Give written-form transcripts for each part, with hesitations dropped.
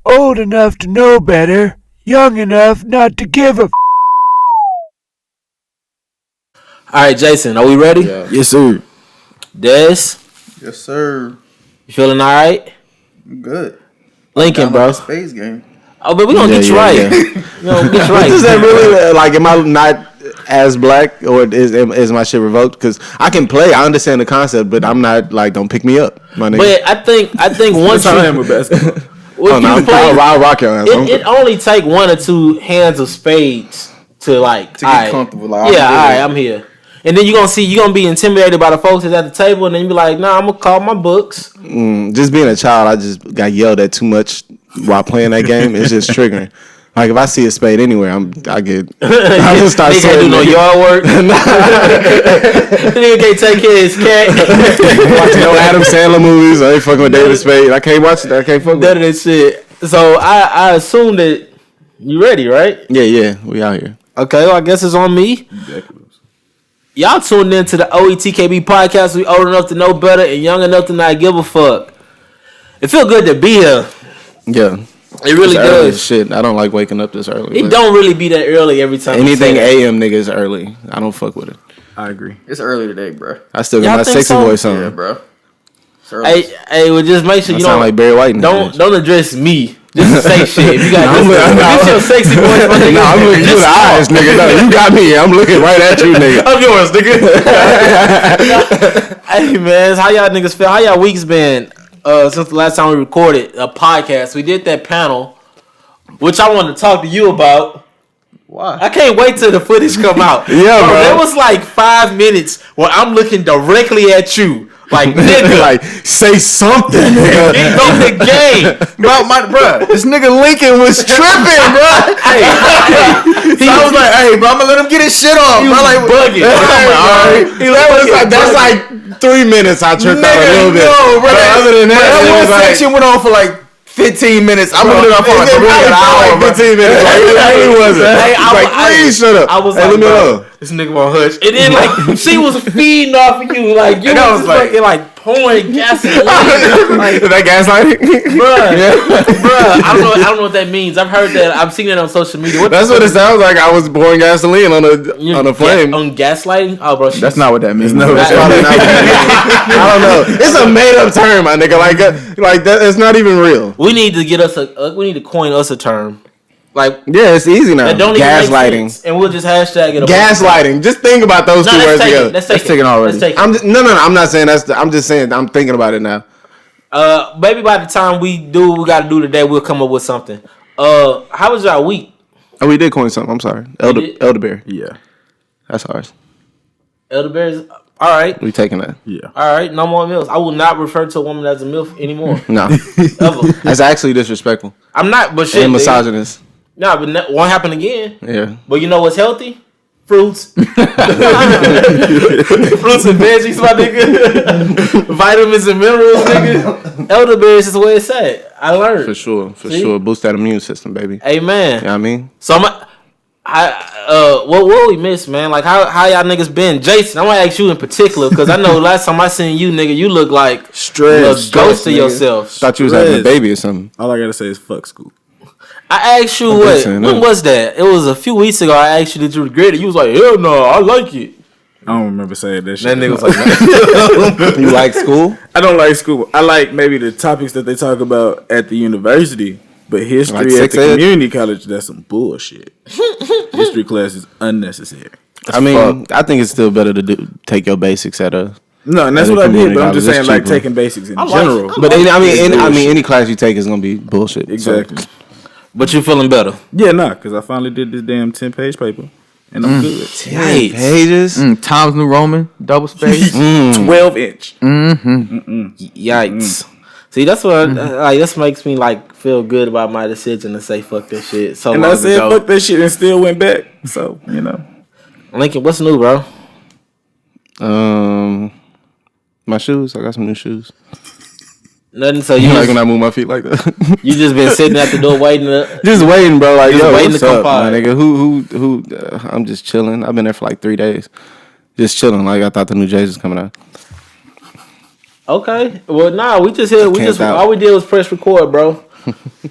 Old enough to know better, young enough not to give a All right, Jason, are we ready? Yeah. Yes, sir. Des, Yes, sir. you feeling all right? I'm good. Lincoln, bro. Space game. Oh, but we gonna get you right. Yeah. We gonna get you right. Is that really like? Am I not as black, or is my shit revoked? Because I can play. I understand the concept, but I'm not like. Don't pick me up, my nigga. But I think once That's how I am you with basketball. if you play, I'll rock your ass. it only take one or two hands of spades to like To get comfortable. Like, all right, I'm here. And then you're gonna be intimidated by the folks that's at the table, and then you be like, nah, I'm gonna call my books. Just being a child, I just got yelled at too much while playing that game. It's just triggering. Like if I see a spade anywhere, I get. I just start Nigga can't do no yard work. Nigga can't take care of his cat. Watching no Adam Sandler movies. I ain't fucking with David Spade. I can't watch it. I can't fuck with None of that shit. So I assume that you ready, right? Yeah, we out here. Okay, well, I guess it's on me. Y'all tuned in to the OETKB podcast. We old enough to know better and young enough to not give a fuck. It feel good to be here. Yeah. It really does. Shit, I don't like waking up this early. It don't really be that early every time. Anything AM niggas early. I don't fuck with it. I agree. It's early today, bro. I still got Y'all my think sexy so? voice on. Yeah, bro. It's early. Hey, well, just make sure I you sound like Barry White. don't address me. Just say shit. If you got this your sexy voice, my nigga. No, I'm looking through the eyes, nigga. No, you got me. I'm looking right at you, nigga. I'm yours, nigga. Hey, man, how y'all niggas feel? How y'all weeks been since the last time we recorded a podcast? We did that panel, which I wanted to talk to you about. Why? I can't wait till the footage come out. Yeah, bro. There was like 5 minutes where I'm looking directly at you. Like, nigga. Like, say something, nigga. Get on the game. Bro, this nigga Lincoln was tripping, bro. So I was like, hey, bro, I'm gonna let him get his shit off. He Bro, was like, bugging. That's like 3 minutes. I tripped out a little bit. No, bro. Other than that, that it one was like- section went on for like 15 minutes. I'm gonna do that for like It an hour. like 15 minutes. Like, it really wasn't. Hey, Like, please shut up. I was Hey, like, let me bro, know. this nigga won't hush. And then like she was feeding off of you, like you And I was was like- fucking like pouring gasoline. Like, Is that gaslighting? bruh, I don't know what that means. I've heard that. I've seen it on social media. That's what it sounds like. I was pouring gasoline on a flame. On gaslighting? Oh, bro, That's not what that means. No, it's probably not. I don't know. It's a made up term, my nigga. Like that. It's not even real. we need to get us we need to coin us a term. Like Yeah, it's easy now. that don't even make Gaslighting. sense, and we'll just hashtag it. Gaslighting. Just think about those two words together. Let's Let's take take it already. Let's take it. I'm not saying that's. I'm just saying. I'm thinking about it now. Maybe by the time we do what we got to do today, we'll come up with something. How was y'all week? Oh, we did coin something. I'm sorry. did? Elderberry. Yeah. That's ours. Elderberries. All right. We taking that. Yeah. All right. No more MILFs. I will not refer to a woman as a MILF anymore. No, Ever. that's actually disrespectful I'm not. But shit. and nigga. misogynist. Nah, but won't happen again. Yeah. But you know what's healthy? Fruits. Fruits and veggies, my nigga. Vitamins and minerals, nigga. Elderberries is the way it's at. I learned. For sure. See? Boost that immune system, baby. Amen. You know what I mean? So what we miss, man? Like how y'all niggas been? Jason, I want to ask you in particular because I know last time I seen you, nigga, you look like Stress. a ghost of nigga. yourself. Thought you was having a baby or something. All I gotta say is fuck school. I asked you listening, when no. was that? It was a few weeks ago. I asked you, did you regret it? You was like, hell no, I like it. I don't remember saying that That shit. nigga was like, You like school? I don't like school. I like maybe the topics that they talk about at the university, but history Like at sex the ed? community college, that's some bullshit. History class is unnecessary. I mean, I think it's still better to take your basics at a. No, and that's At a what I did, community but I'm just college, saying it's like cheaper. taking basics in like- general. But I mean, bullshit. any class you take is gonna be bullshit. Exactly. but you feeling better? Yeah, because I finally did this damn 10-page paper, and I'm good. Yikes. Pages. Times New Roman, double space. 12-inch. Yikes. See, that's what like this makes me like feel good about my decision to say fuck this shit. So And long I said ago. fuck that shit and still went back. So, Lincoln, what's new, bro? My shoes. I got some new shoes. Nothing. So You you like just, when I move my feet like that? you just been sitting at the door waiting. Just waiting, bro. Like, Just yo, waiting what's to up, comply. my nigga? Who? I'm just chilling. I've been there for like 3 days, just chilling. Like I thought the new J's was coming out. Okay. Well, nah, we just here. We Camped just out. all we did was press record, bro.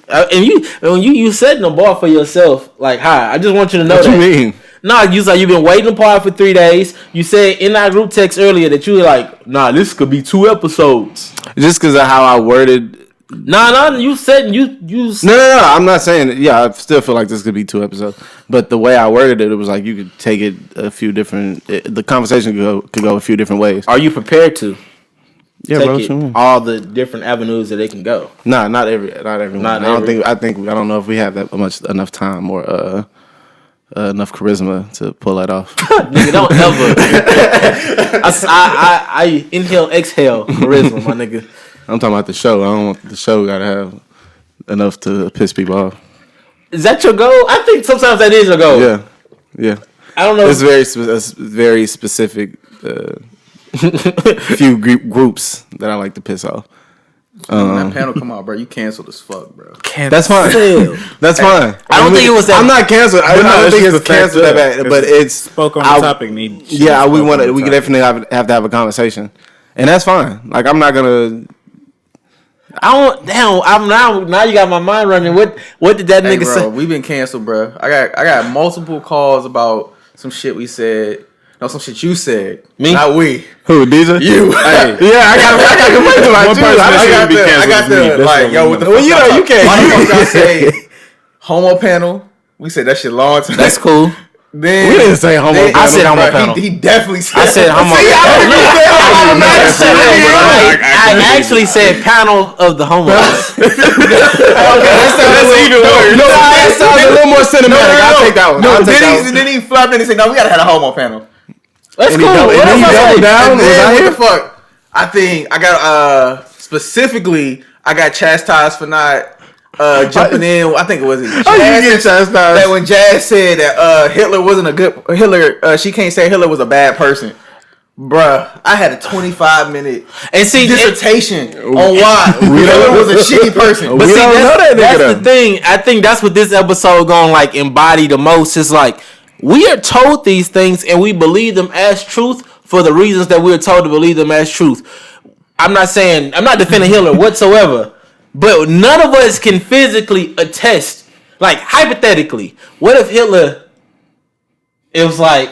And when you setting the bar for yourself, like high. I just want you to know What that. you mean? Nah, you've been waiting apart for 3 days. You said in our group text earlier that you were like, nah, this could be 2 episodes. Just because of how I worded. Nah, you said you. No. I'm not saying it. Yeah, I still feel like this could be 2 episodes. But the way I worded it, it was like you could take it a few different. The conversation could go a few different ways. Are you prepared to? Yeah, take bro. it, all the different avenues that they can go. Nah, not everyone. I don't know if we have enough time or enough charisma to pull that off. Nigga, don't ever. I inhale, exhale charisma, my nigga. I'm talking about the show. I don't want the show gotta have enough to piss people off. Is that your goal? I think sometimes that is your goal. Yeah. I don't know. It's very specific. Few groups that I like to piss off. When that panel come out, bro, you canceled as fuck, bro. That's fine. That's fine. I don't think it was that. I'm not canceled. I don't think it's canceled that bad. But it's spoke on the topic. We could definitely have to have a conversation, and that's fine. Like I'm not gonna. I'm now you got my mind running. What did that nigga say? We've been canceled, bro. I got multiple calls about some shit we said. No, some shit you said. Me? Not we. Who, DJ? You. Hey. Yeah, I got complaints about you. I got the like, yo, what the fuck? Well, you can't. Why the fuck I say homo panel? We said that shit long time. That's cool. Then We didn't say homo panel. I said homo panel. He definitely said. I said homo. I actually said panel of the homos. That's even worse. No, that sounds a little more cinematic. I'll take that one. No, then he flapped and he said, no, we gotta have a homo panel. That's cool. And then you double down. What the fuck? I think I got specifically I got chastised for not jumping in. I think it was Jazz. How you get chastised? That when Jazz said that Hitler wasn't a good she can't say Hitler was a bad person. Bruh, I had a 25-minute dissertation on why Hitler was a shitty person. But see, that's the thing. I think that's what this episode gonna like embody the most. It's like we are told these things and we believe them as truth for the reasons that we're told to believe them as truth. I'm not defending Hitler whatsoever, but none of us can physically attest. Like hypothetically, what if Hitler? It was like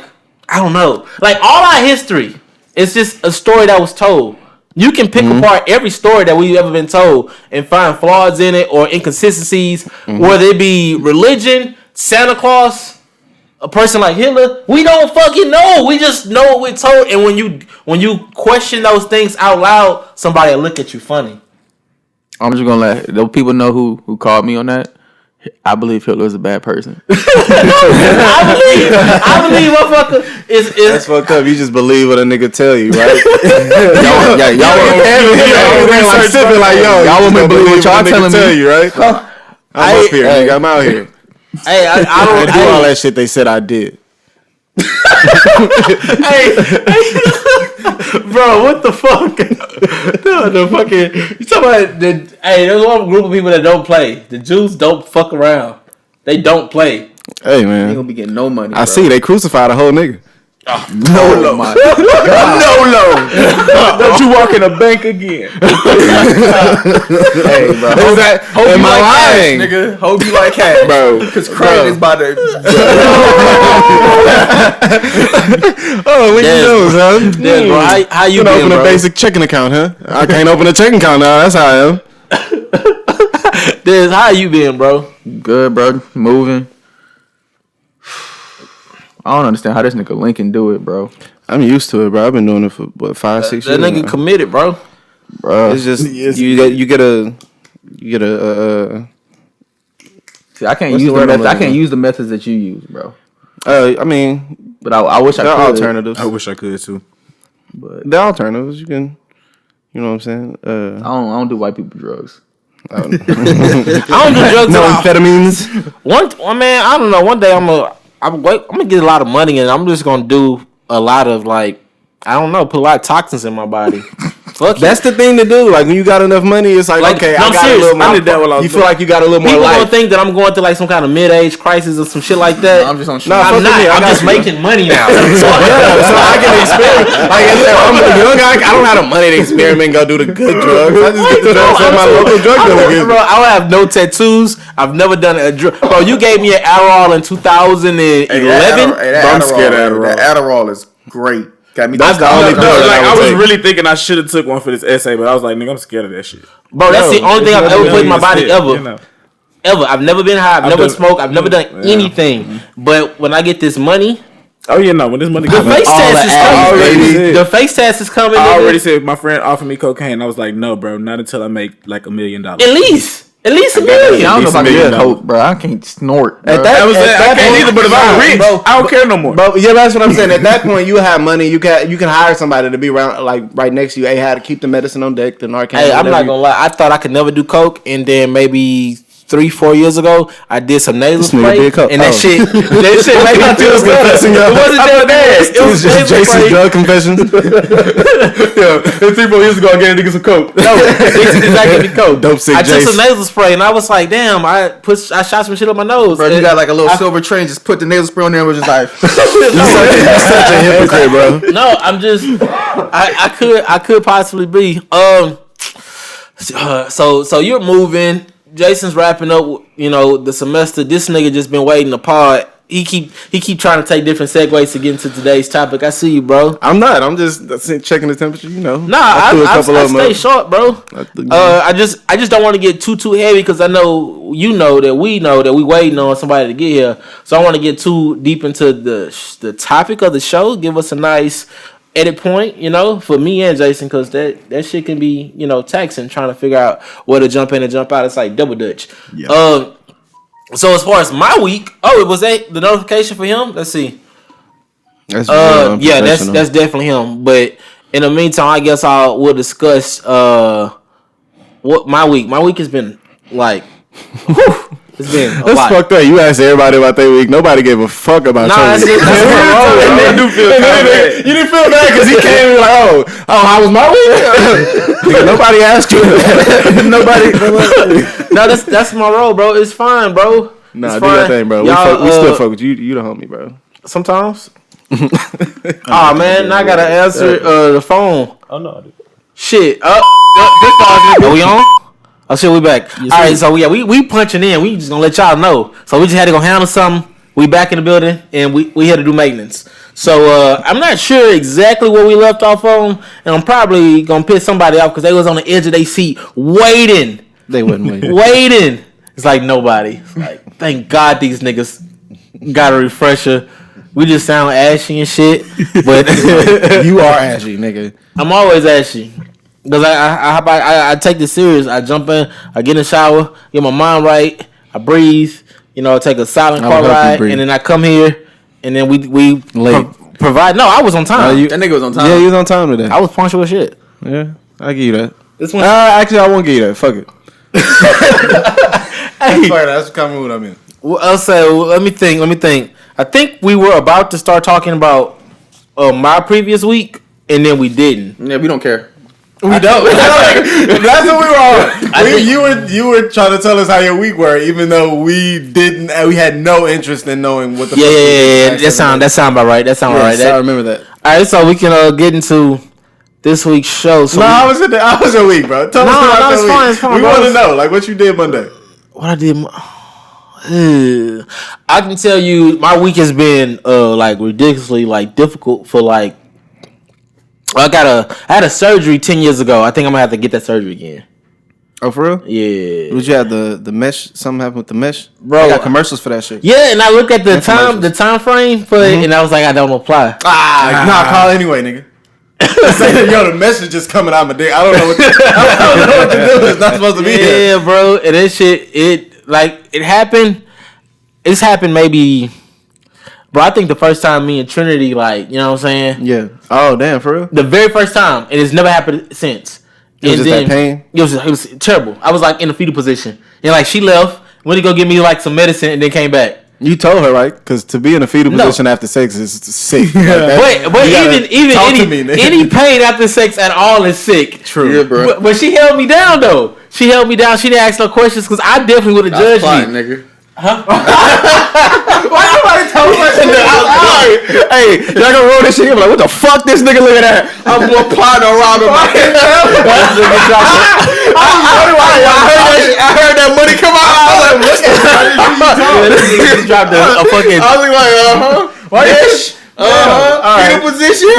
I don't know. Like all our history is just a story that was told. You can pick apart every story that we've ever been told and find flaws in it or inconsistencies, whether it be religion, Santa Claus, a person like Hitler. We don't fucking know. We just know what we're told. And when you question those things out loud, somebody will look at you funny. I'm just gonna let those people know who called me on that. I believe Hitler is a bad person. I believe motherfucker is That's fucked up. You just believe what a nigga tell you, right? Y'all want me to believe what y'all telling me, you, right? I'm up here. Nigga, I'm out here. Hey, I don't do all that shit they said I did. Bro, what the fuck? the fucking you talking about there's one group of people that don't play. The Jews don't fuck around. They don't play. Hey man, They gonna be getting no money. I see they crucified a whole nigga. No. Don't you walk in a bank again? Hey, bro. Am I lying? Nigga, hope you like cash, Bro. Because credit is about to. Oh, what you doing, son? Bro, how you been, open bro? a basic checking account, huh? I can't open a checking account now. That's how I am. Des, how you been, bro? Good, bro. Moving. I don't understand how this nigga Lincoln do it, bro. I'm used to it, bro. I've been doing it for 5, 6 years. That nigga now. committed, bro. It's just you get a. See, I can't What's use the word I'm I looking can't for? use the methods that you use, bro. I mean, But I wish I there could. are alternatives. I wish I could too. But There are alternatives. You can, you know what I'm saying? I don't do white people drugs. I don't do drugs. No at all. amphetamines. One man, I don't know. One day I'm gonna get a lot of money and I'm just gonna do a lot of like I don't know, put a lot of toxins in my body. Fuck That's the thing to do. Like when you got enough money, it's like okay, no, I got serious. a little more. I did that while I was You feel like you got a little more People life. don't think that I'm going through like some kind of mid-age crisis or some shit like that. I'm just on shit. Nah, I'm fuck not. with me. I I'm got just you, making money now. so I can experiment. Like I said, I'm a young guy. I don't have the money to experiment and go do the good drugs. I just get the drugs at my local drug dealer gives me. Bro, I don't have no tattoos. I've never done a drug. Bro, you gave me an Adderall in 2011. I'm scared of Adderall. That Adderall is great. Got me. That's the only drug Like I I would was take. really thinking I should have took one for this essay, but I was like, nigga, I'm scared of that shit. Bro, that's the only thing I've ever put in my body ever. You know. Ever. I've never been high. I've never done- smoked. I've never done yeah. anything. But when I get this money, Oh yeah, no. When this money the comes, face test is coming. baby. The face test is coming. I nigga. already said my friend offered me cocaine. I was like, no, bro, not until I make like $1 million. At least $1 million. I don't know if I can $1 do million. coke, bro. I can't snort. Bro. At that, I was at saying, I that can't point- either, but if I'm rich, Bro, I don't care no more. Bro, yeah, that's what I'm saying. At that point, you have money. You can hire somebody to be around, like right next to you. Hey, how to keep the medicine on deck, the Narcan. Hey, I'm whatever not you- gonna lie. I thought I could never do coke, and then maybe 3-4 years ago, I did some nasal This nigga spray, did coke. and that Oh. shit made me feel good. confessing, yo. It wasn't that bad. It It was was just nasal Jason's spray. drug confessions. Yeah, 3-4 years ago, I gave niggas some coke. No, it's not giving me coke. Dope sick I took Jason. some nasal spray, and I was like, damn, I shot some shit up my nose. Bro, you And got like a little silver train. Just put the nasal spray on there and was just like. You're such a hypocrite, bro. No, I'm just. I could possibly be. So you're moving. Jason's wrapping up. You know the semester. This nigga just been waiting to pod. He keep trying to take different segues to get into today's topic. I see you, bro. I'm not. I'm just checking the temperature. You know. Nah, I threw I stay short, bro. threw- I just don't want to get too heavy because I know you know that we waiting on somebody to get here. So I want to get too deep into the topic of the show. Give us a nice edit point, you know, for me and Jason, because that shit can be, you know, taxing trying to figure out where to jump in and jump out. It's like double dutch. Yeah. So as far as my week, it was the notification for him. Let's see. That's Yeah, that's definitely him. But in the meantime, I guess we'll discuss what my week has been like. Whew, it's been a That's lot. fucked up. You asked everybody about their week. Nobody gave a fuck about Nah, your week. I do feel You didn't feel bad because he came and like, how was my week? Nigga, nobody asked you. Nobody. No, that's my role, bro. It's fine, bro. Nah, It's do your fine. thing, bro. Y'all, We still fuck with you. You the homie, bro. Sometimes. Oh man, now I gotta answer the phone. Oh no, I do. Shit. Are we on? Oh shit, we back. All right, so yeah, we punching in. We just gonna let y'all know. So we just had to go handle something. We back in the building, and we had to do maintenance. So I'm not sure exactly where we left off on, and I'm probably gonna piss somebody off because they was on the edge of their seat waiting. They wouldn't wait. Waiting. It's like nobody. It's like, thank God these niggas got a refresher. We just sound ashy and shit, but You are ashy, nigga. I'm always ashy because I take this serious. I jump in, I get in the shower, get my mind right, I breathe, you know, take a silent I car would help you ride, breathe. and then I come here, and then we Late. provide. No, I was on time. That nigga was on time. Yeah, you was on time today. I was punctual as shit. Yeah, I'll give you that. This one, Actually, I won't give you that. Fuck it. hey, That's the kind of mood I'm in. I'll say. Let me think. I think we were about to start talking about my previous week, and then we didn't. Yeah, we don't care. We don't. That's what we were on. think- You were trying to tell us how your week were, even though we didn't. We had no interest in knowing what the. Yeah. That sound about right. That sound right. I remember that. All right, so we can get into this week's show. So I was your week, bro. Tell us about no, your it's week. fine, it's fine, We bro. want to know, like, what you did Monday. what I did. I can tell you, my week has been like ridiculously like difficult for like. I had a surgery 10 years ago. I think I'm gonna have to get that surgery again. Oh, for real? Yeah. Did you have the mesh? Something happened with the mesh, Bro, I got commercials for that shit. Yeah, and I look at the Infomercials. time frame for it, and I was like, I don't apply. Nah, call anyway, nigga. Say, yo, the mesh is just coming out my dick. I don't know what. I don't know what to do. It's not supposed to be here. Yeah, bro. And that shit, it happened. It's happened maybe, bro. I think the first time me and Trinity, like, you know what I'm saying? Yeah. Oh, damn, for real? The very first time, and it's never happened since. It was And just that pain? It was terrible. I was like in the fetal position, and like she left, went to go get me like some medicine, and then came back. You told her, right? Because to be in a fetal position after sex is sick. But even any pain after sex at all is sick. True. Yeah, bro. But she held me down though. She held me down. She didn't ask no questions because I definitely would have judged fine, me. nigga. Why nobody told me that? Hey, y'all gonna roll this shit? Like, what the fuck this nigga looking at? I'm gonna apply no robbing my head. I heard that money come out. I was like, what's that? He dropped a fucking. I was like, Yes. Fetal position.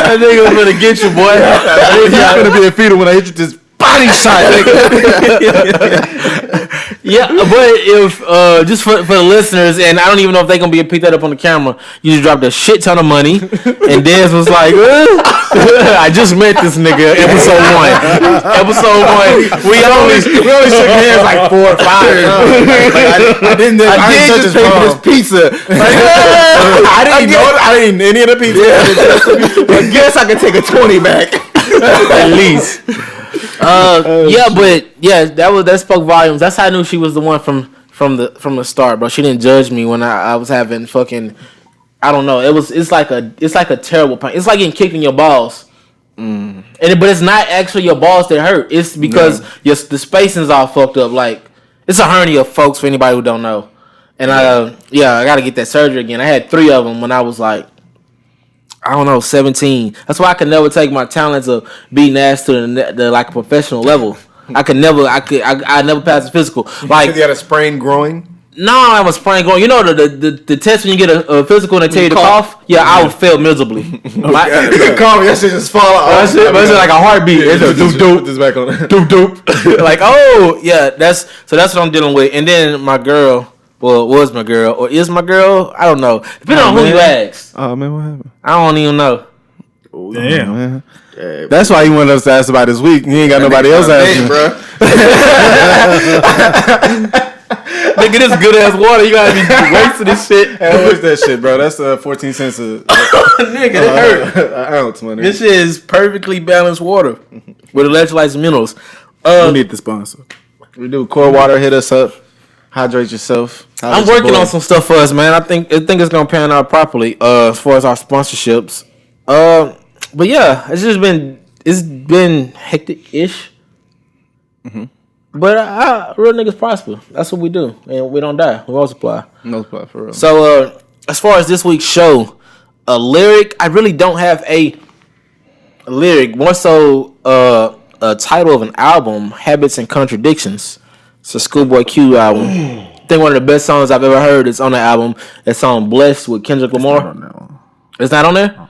That nigga was gonna get you, boy. He's gonna be a fetal when I hit you this body shot, nigga. Yeah, but if just for the listeners, and I don't even know if they gonna be pick that up on the camera. You just dropped a shit ton of money, and Dez was like, "I just met this nigga." Episode 1, we only shook hands like 4 or 5. I didn't touch his palm. This pizza. I didn't eat any of the pizza. I guess I can take a 20 back. At least. That spoke volumes. That's how I knew she was the one from the start, bro. She didn't judge me when I was having fucking, I don't know. It's like a terrible pain. It's like getting kicked in your balls. But it's not actually your balls that hurt. It's because the spacing's all fucked up. Like, it's a hernia, folks, for anybody who don't know. And I got to get that surgery again. I had 3 of them when I was like, I don't know, 17. That's why I could never take my talents of beating ass to the like a professional level. I never passed the physical. Like, you had a sprained groin. No, I was sprained groin. You know the test when you get a physical and they tell you to cough. Yeah, I would fail miserably. That shit just fall out. It's like a heartbeat. It's a doop doop. This back on doop doop. Like, oh yeah, that's what I'm dealing with. And then my girl. Well, was my girl or is my girl? I don't know. Depending on who you ask. Oh man, what happened? I don't even know. Damn. Man. That's why he wanted us to ask about this week. He ain't got nobody else asking, bro. Nigga, this good ass water. You gotta be wasting this shit. Hey, what's that shit, bro? That's 14 cents a nigga. That hurt. An ounce, money. This shit is perfectly balanced water with electrolytes and minerals. We need the sponsor. We do core water. Hit us up. Hydrate yourself. I'm working on some stuff for us, man. I think it's gonna pan out properly as far as our sponsorships. But yeah, it's been hectic-ish. Mm-hmm. But real niggas prosper. That's what we do, and we don't die. We multiply. Multiply for real. So as far as this week's show, a lyric, I really don't have a lyric. More so a title of an album, Habits and Contradictions. It's a Schoolboy Q album. I think one of the best songs I've ever heard is on the album. That song "Blessed" with Kendrick Lamar. It's not on there.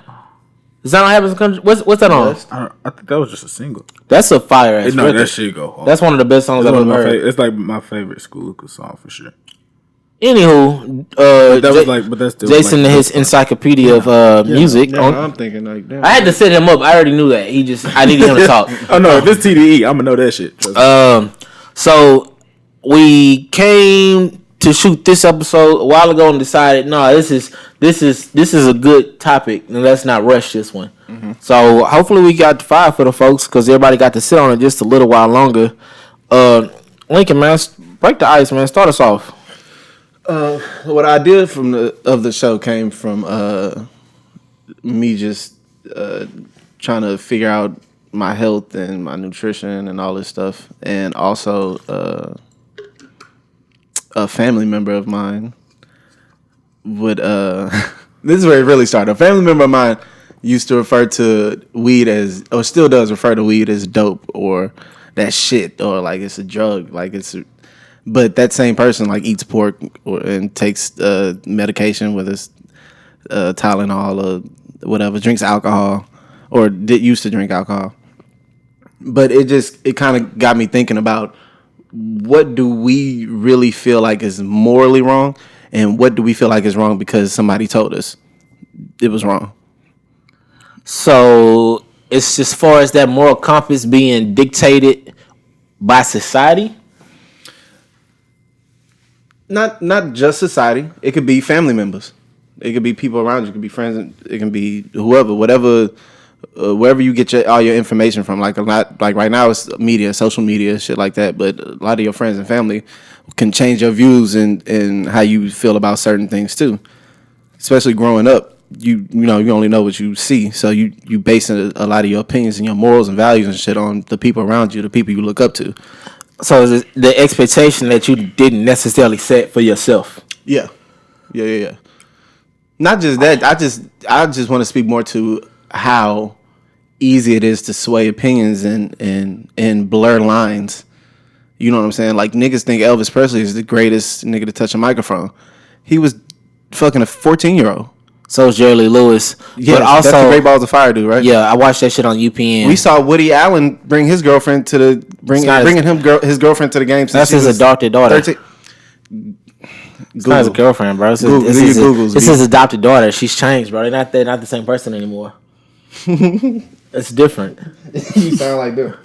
It's not on Habits and Contradictions. What's that on? I think that was just a single. That's a fire ass. No, that shit go hard. That's one of the best songs I've ever heard. It's like my favorite School Lucas song for sure. Anywho, that's still Jason like, his encyclopedia of music. I'm thinking like, damn. I had to set him up. I already knew that. I needed him to talk. Oh no, if it's TDE, I'm gonna know that shit. So we came to shoot this episode a while ago and decided, no, this is a good topic, and let's not rush this one. Mm-hmm. So hopefully we got 5 for the folks because everybody got to sit on it just a little while longer. Lincoln, man, break the ice, man. Start us off. What I did from the show came from me just trying to figure out my health and my nutrition and all this stuff, and also a family member of mine would this is where it really started. A family member of mine used to refer to weed as, or still does refer to weed as dope or that shit, or like it's a drug, like but that same person like eats pork and takes medication, whether it's Tylenol or whatever, drinks alcohol or used to drink alcohol. But it kind of got me thinking about, what do we really feel like is morally wrong, and what do we feel like is wrong because somebody told us it was wrong? So it's as far as that moral compass being dictated by society? Not just society. It could be family members. It could be people around you. It could be friends. It can be whoever, whatever wherever you get all your information from. Like a lot, like right now it's media, social media, shit like that. But a lot of your friends and family can change your views and how you feel about certain things too. Especially growing up, you only know what you see, so you base a lot of your opinions and your morals and values and shit on the people around you, the people you look up to. So is it the expectation that you didn't necessarily set for yourself? Yeah. Not just that. I just want to speak more to how easy it is to sway opinions and blur lines. You know what I'm saying? Like niggas think Elvis Presley is the greatest nigga to touch a microphone. He was fucking a 14-year-old. So is Jerry Lee Lewis. Yeah, but also that's the Great Balls of Fire dude, right? Yeah, I watched that shit on UPN. We saw Woody Allen bring his girlfriend to the his girlfriend to the game. That's his adopted daughter. It's not his girlfriend, bro. It's his adopted daughter. She's changed, bro. They're not the same person anymore. It's different. You sound like them.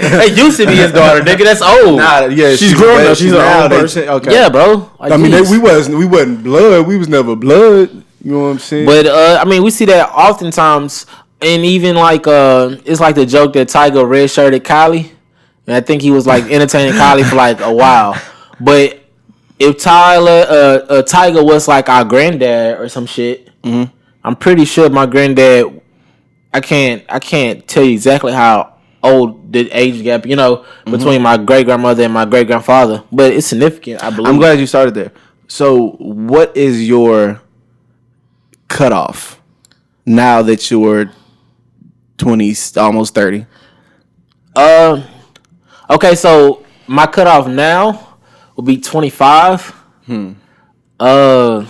They used to be his daughter, nigga. That's old. Nah, yeah, she's grown up. She's an old person. Okay. Yeah, bro. Like, I mean, we wasn't blood. We was never blood. You know what I'm saying? But I mean, we see that oftentimes, and even like it's like the joke that Tiger redshirted Kylie, and I think he was like entertaining Kylie for like a while. But if Tiger was like our granddad or some shit. Mm-hmm. I'm pretty sure my granddad. I can't tell you exactly how old the age gap, between my great grandmother and my great grandfather, but it's significant. I believe. I'm glad you started there. So, what is your cutoff now that you're 20, almost 30? Okay, so my cutoff now will be 25. For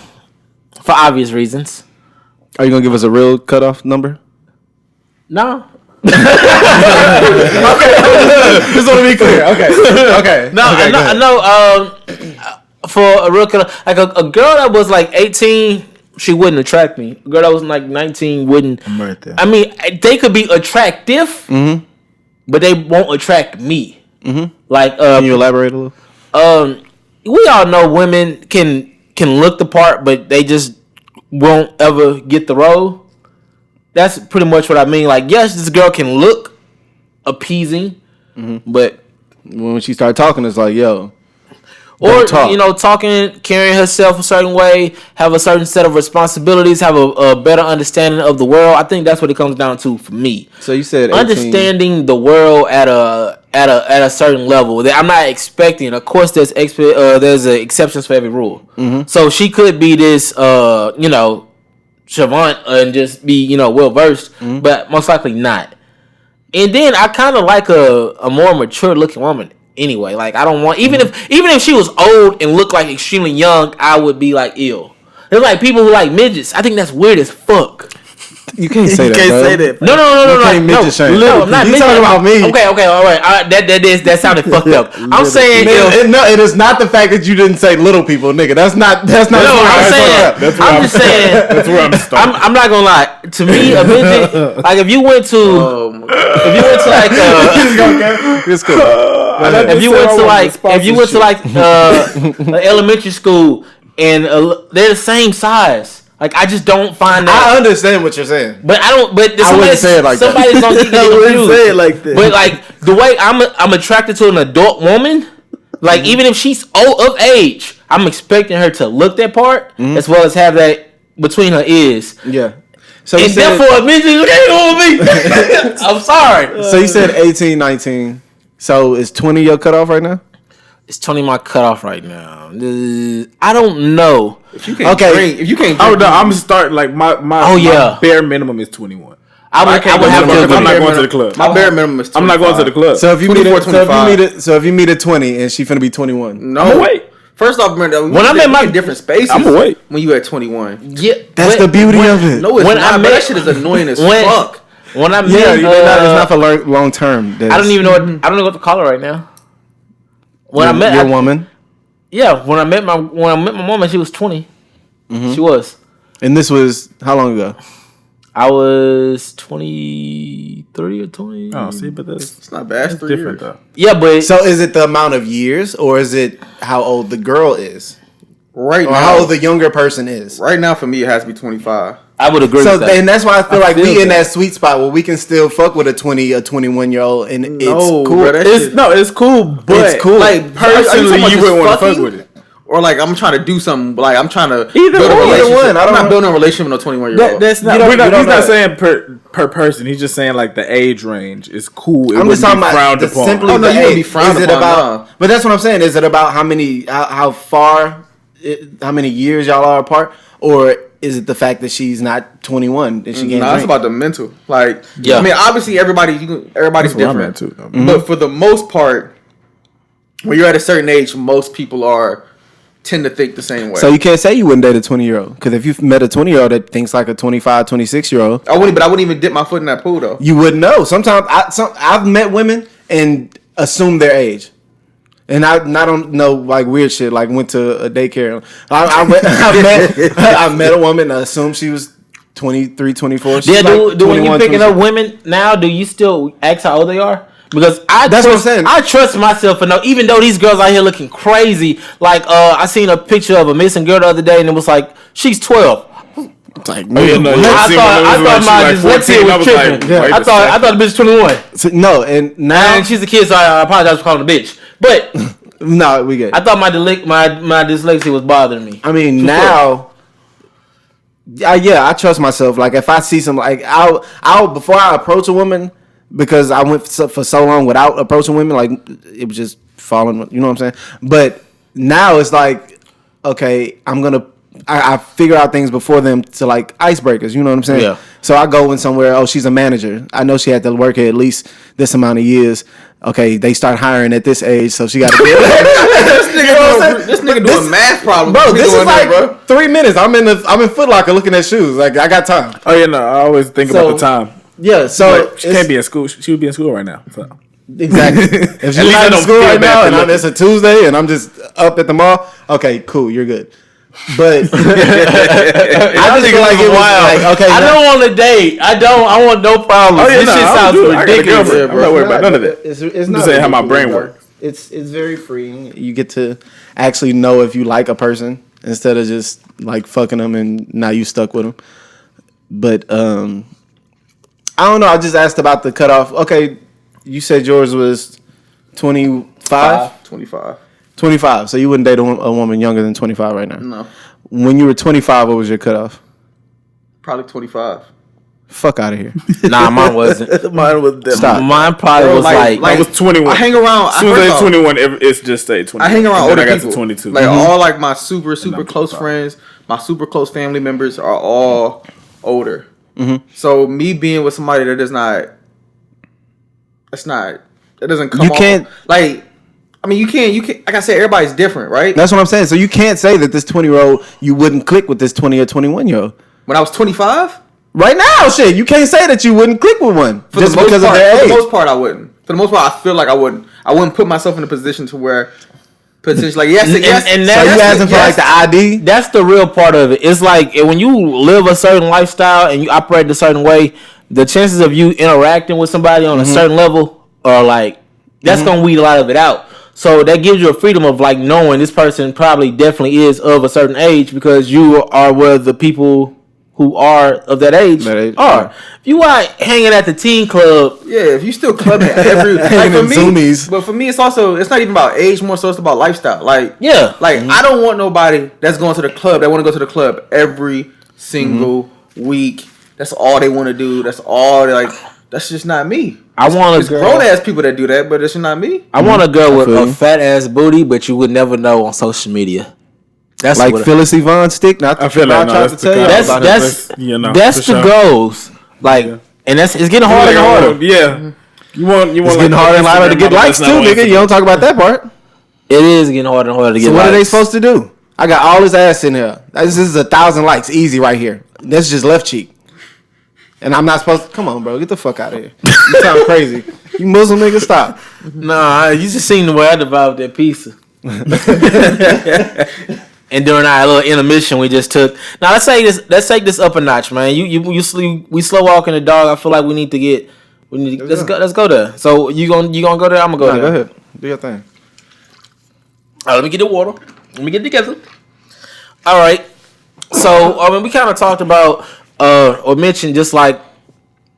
obvious reasons. Are you gonna give us a real cutoff number? No. Okay. Just want to be clear. Okay. No, I know. For a real cutoff, like a girl that was like 18, she wouldn't attract me. A girl that was like 19 wouldn't. I'm right there. I mean, they could be attractive, but they won't attract me. Like, can you elaborate a little? We all know women can look the part, but they just won't ever get the role. That's pretty much what I mean. Like, yes, this girl can look appeasing, but when she started talking, it's like, yo. Or, talking, carrying herself a certain way, have a certain set of responsibilities, have a better understanding of the world. I think that's what it comes down to for me. So you said 18. Understanding the world at a certain level. I'm not expecting. Of course, there's exceptions for every rule. So she could be this, savant and just be, well versed, but most likely not. And then I kind of like a more mature looking woman. Anyway, like I don't want even if she was old and looked like extremely young, I would be like ill. There's like people who like midgets. I think that's weird as fuck. You can't say that. No. I'm not. You talking about me? Okay, all right. That sounded fucked up. I'm saying it is not the fact that you didn't say little people, nigga. That's not. No, I'm just saying. That's where I'm starting. I'm not gonna lie. To me, a midget, like if you went to like it's cool. If you went to elementary school and they're the same size. Like I just don't find that. I understand what you're saying, but I don't. But I wouldn't say it like that. Somebody's gonna get confused. I wouldn't say it like that. But like the way I'm attracted to an adult woman, like even if she's old of age, I'm expecting her to look that part as well as have that between her ears. Yeah. So and therefore, immediately you can't hold me. I'm sorry. So you said 18, 19. So is 20 your cutoff right now? It's 20 my cutoff right now. I don't know. If you can't drink, I'm gonna start like my bare minimum is 21. I would have to. I'm not going to the club. My bare minimum is 25. I'm not going to the club. So if you meet at 20 and she finna be 21. No. I'm wait. First off, remember, when I'm in my different spaces, I'm gonna wait. When you at 21. Yeah, that's the beauty of it. No, it's not. That shit is annoying as fuck. When I met, it's not for long term. I don't even know. I don't know what to call her right now. When I met your woman. Yeah, when I met my woman, she was 20. She was. And this was how long ago? I was 23 or 20. Oh, see, but it's not bad. It's different though. Yeah, but so is it the amount of years, or is it how old the girl is? Right or now, how old the younger person is? Right now, for me, it has to be 25. I would agree. So with that. and that's why I feel like we in that sweet spot where we can still fuck with a 21-year-old, and it's cool. Bro, it's cool, but it's cool. Like personally, you wouldn't want to fuck with it. Or like I'm trying to do something, like I'm trying to either build a relationship. one. I'm not building a relationship with no 21-year-old. That's not. He's not saying per person. He's just saying like the age range is cool. I'm just talking about simply you would be frowned is it upon. about? But that's what I'm saying. Is it about how many years y'all are apart, or is it the fact that she's not 21 and she can't? It's about the mental. Like, yeah. I mean, obviously everybody's different too. But for the most part, when you're at a certain age, most people tend to think the same way. So you can't say you wouldn't date a 20-year-old, because if you've met a 20-year-old that thinks like a 25, 26-year-old, I wouldn't even dip my foot in that pool though. You wouldn't know. Sometimes I've met women and assumed their age. And I don't know, like weird shit, like went to a daycare. I met a woman and assumed she was 23, 24. Yeah, when you picking up women now, do you still ask how old they are? Because that's what I'm saying. I trust myself to know, even though these girls out here looking crazy. Like I seen a picture of a missing girl the other day, and it was like she's 12. Like, I thought my dyslexia was tripping. I thought the bitch 21. So, no, and now and she's a kid, so I apologize for calling her a bitch. But no, we get it. I thought my dyslexia was bothering me. I mean, now. I trust myself. Like if I see some, like I'll before I approach a woman, because I went for so long without approaching women, like it was just falling. You know what I'm saying? But now it's like, okay, I figure out things before them to like icebreakers. You know what I'm saying? Yeah. So I go in somewhere. Oh, she's a manager. I know she had to work here at least this amount of years. Okay, they start hiring at this age, so she got to be. This nigga doing math problems, bro. This is like 3 minutes. I'm in Foot Locker looking at shoes. Like I got time. Oh yeah, no. I always think about the time. Yeah, so like, she can't be in school. She would be in school right now. So. Exactly. If she's not in school right now, and it's a Tuesday, and I'm just up at the mall, okay, cool, you're good. But I just feel like it was wild. Like, okay, I don't want to date. I want no problems. This shit sounds ridiculous. I'm not worried about none of that. It's I'm not just saying how my brain works. It's very freeing. You get to actually know if you like a person instead of just like fucking them and now you stuck with them. But I don't know. I just asked about the cutoff. Okay, you said yours was 25? 25. 25. So you wouldn't date a woman younger than 25 right now? No. When you were 25, what was your cutoff? Probably 25. Fuck out of here. Nah, mine wasn't. Mine was Stop. Mine probably was like I was 21. I hang around. As soon as I 21, it's just stay 21. I hang around older I got people. to 22. Like all like my super close friends, my super close family members are all older. Mm-hmm. So me being with somebody that does not, that doesn't come. You can't like. I mean, you can't. Like I said, everybody's different, right? That's what I'm saying. So you can't say that this 20-year-old you wouldn't click with this 20 or 21-year-old. When I was 25, right now, shit, you can't say that you wouldn't click with one just because of their age. For the most part, I wouldn't. For the most part, I feel like I wouldn't. I wouldn't put myself in a position to where, like yes, and so you asking for like the ID? That's the real part of it. It's like when you live a certain lifestyle and you operate a certain way, the chances of you interacting with somebody on a certain level are like that's gonna weed a lot of it out. So that gives you a freedom of like knowing this person probably definitely is of a certain age because you are where the people who are of that age are. Yeah. If you are hanging at the teen club, if you still clubbing every like for me, zoomies. But for me, it's not even about age more so it's about lifestyle. Like I don't want nobody that's going to the club that want to go to the club every single week. That's all they want to do. That's all they like. That's just not me. I want a girl. Grown ass people that do that, but it's not me. I want a girl with a fat ass booty, but you would never know on social media. That's like Phyllis Yvonne stick. Not I feel like that's the goals. Like, and it's getting harder and harder. Yeah, you want. It's getting harder and harder to get likes too, nigga. You don't talk about that part. It is getting harder and harder to get. So what likes. are they supposed to do? I got all his ass in here. This is 1,000 likes, easy right here. That's just left cheek. And I'm not supposed to. Come on, bro. Get the fuck out of here. You sound crazy. You Muslim nigga, stop. Nah, you just seen the way I devoured that pizza. And during our little intermission we just took. Now let's take this up a notch, man. We slow walking the dog. I feel like we need to let's go there. So you gonna go there? I'm gonna go there. Go ahead. Do your thing. All right, let me get the water. Let me get it together. All right. So we kind of talked about or mention just like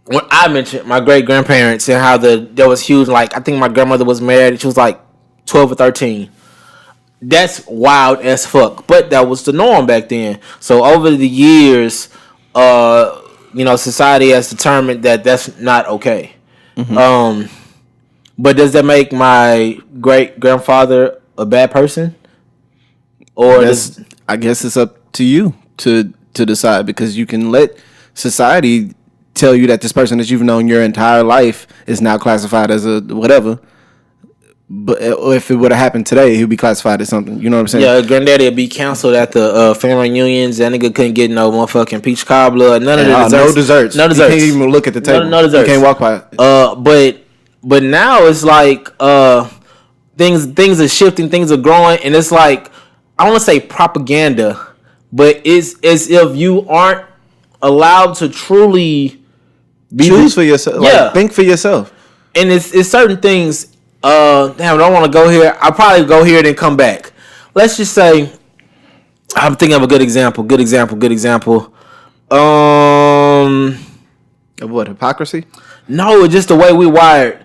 when I mentioned my great grandparents and how there was huge. Like I think my grandmother was married. She was like 12 or 13. That's wild as fuck, but that was the norm back then. So over the years, society has determined that that's not okay. Mm-hmm. But does that make my great grandfather a bad person? Or I guess it's up to you to decide, because you can let society tell you that this person that you've known your entire life is now classified as a whatever. But if it would have happened today, he'd be classified as something. You know what I'm saying? Yeah, granddaddy would be canceled at the family reunions. That nigga couldn't get no motherfucking peach cobbler. None of the desserts. No desserts. No desserts. You can't even look at the table. No desserts. You can't walk by it. But now it's like things are shifting, things are growing, and it's like I don't want to say propaganda, but it's as if you aren't allowed to truly choose for yourself. Yeah, like, think for yourself. And it's certain things. Damn, I don't want to go here. I'll probably go here and then come back. Let's just say I'm thinking of a good example. Of what, hypocrisy? No, just the way we wired.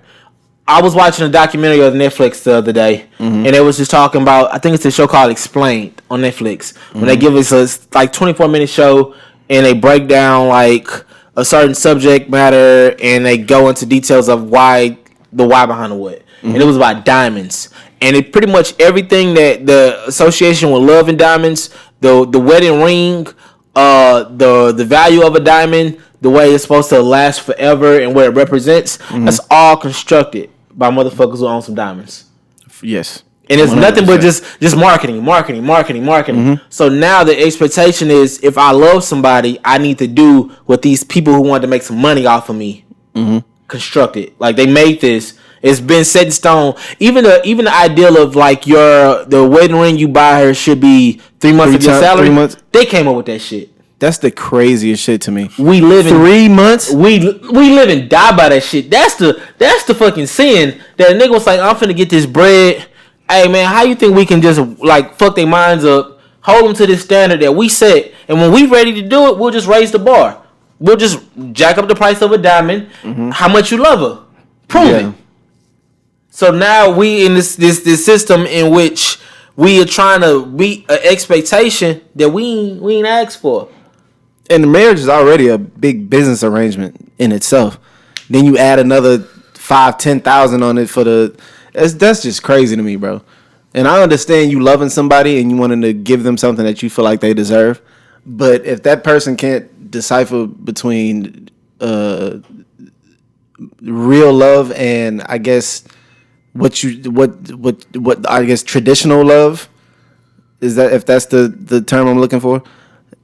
I was watching a documentary on Netflix the other day, and it was just talking about, I think it's a show called Explained on Netflix. When they give us a 24-minute show, and they break down like a certain subject matter, and they go into details of why behind the what. And it was about diamonds. And it pretty much everything that the association with love and diamonds, the wedding ring, the value of a diamond, the way it's supposed to last forever and what it represents, that's all constructed by motherfuckers who own some diamonds. Yes. And it's 100%. Nothing but just marketing. So now the expectation is, if I love somebody, I need to do what these people who want to make some money off of me constructed. Like, they made this. It's been set in stone. Even the ideal of like the wedding ring you buy her should be 3 months of your salary. 3 months. They came up with that shit. That's the craziest shit to me. We live in 3 months. We live and die by that shit. That's the fucking sin that a nigga was like, I'm finna get this bread. Hey man, how you think we can just like fuck their minds up, hold them to this standard that we set, and when we ready to do it, we'll just raise the bar. We'll just jack up the price of a diamond. How much you love her? Prove it. So now we in this system in which we are trying to meet an expectation that we ain't asked for. And the marriage is already a big business arrangement in itself. Then you add another 5,000-10,000 on it that's just crazy to me, bro. And I understand you loving somebody and you wanting to give them something that you feel like they deserve. But if that person can't decipher between real love and I guess what I guess traditional love is, that if that's the term I'm looking for,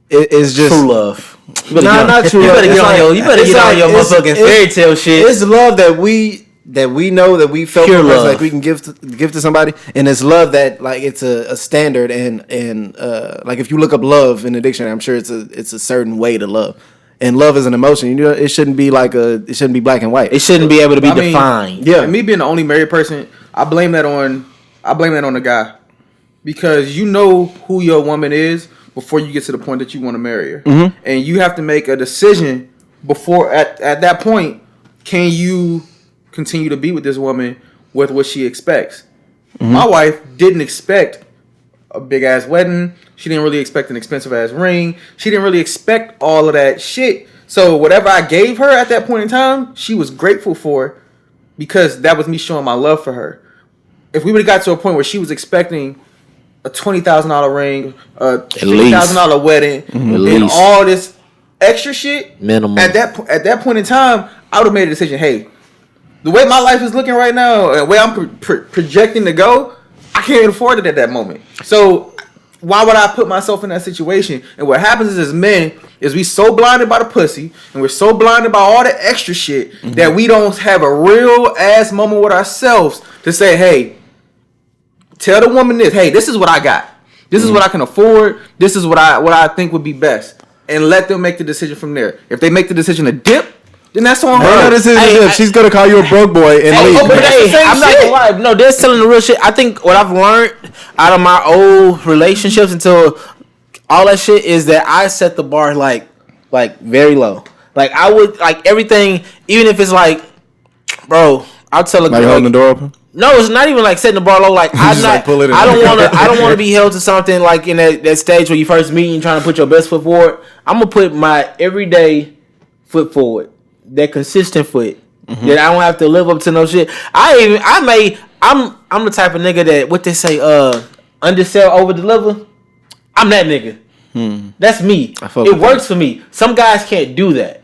it's just true love. Not true love. You better get on your motherfucking fairy tale shit. It's love that we know that we felt like we can give to somebody, and it's love that like it's a standard and like if you look up love in the dictionary, I'm sure it's a certain way to love. And love is an emotion. You know, it shouldn't be black and white. It shouldn't be able to be defined. Yeah, and me being the only married person, I blame that on the guy, because you know who your woman is before you get to the point that you want to marry her, and you have to make a decision before at that point. Can you continue to be with this woman with what she expects? My wife didn't expect a big ass wedding. She didn't really expect an expensive ass ring. She didn't really expect all of that shit. So whatever I gave her at that point in time, she was grateful for, because that was me showing my love for her. If we would have got to a point where she was expecting a $20,000 ring, a $50,000 wedding, and all this extra shit, minimum at that point in time, I would have made a decision. Hey, the way my life is looking right now, and the way I'm projecting to go, I can't afford it at that moment. So why would I put myself in that situation? And what happens is, as men, is we so blinded by the pussy, and we're so blinded by all the extra shit that we don't have a real ass moment with ourselves to say, hey, tell the woman this. Hey, this is what I got. This is what I can afford. This is what I think would be best. And let them make the decision from there. If they make the decision to dip, then that's on her. She's gonna call you a broke boy and leave. I'm not gonna lie. No, they're telling the real shit. I think what I've learned out of my old relationships until all that shit is that I set the bar like like very low. Like I would like everything, even if it's like, bro, I'll tell a girl holding the door open. No, it's not even like setting the bar low. Like I'm not. Like I don't want to be held to something like in that stage where you first meet and trying to put your best foot forward. I'm gonna put my everyday foot forward, that consistent foot that I don't have to live up to no shit. I'm the type of nigga that what they say undersell over deliver. I'm that nigga. That's me. It works for me. Some guys can't do that.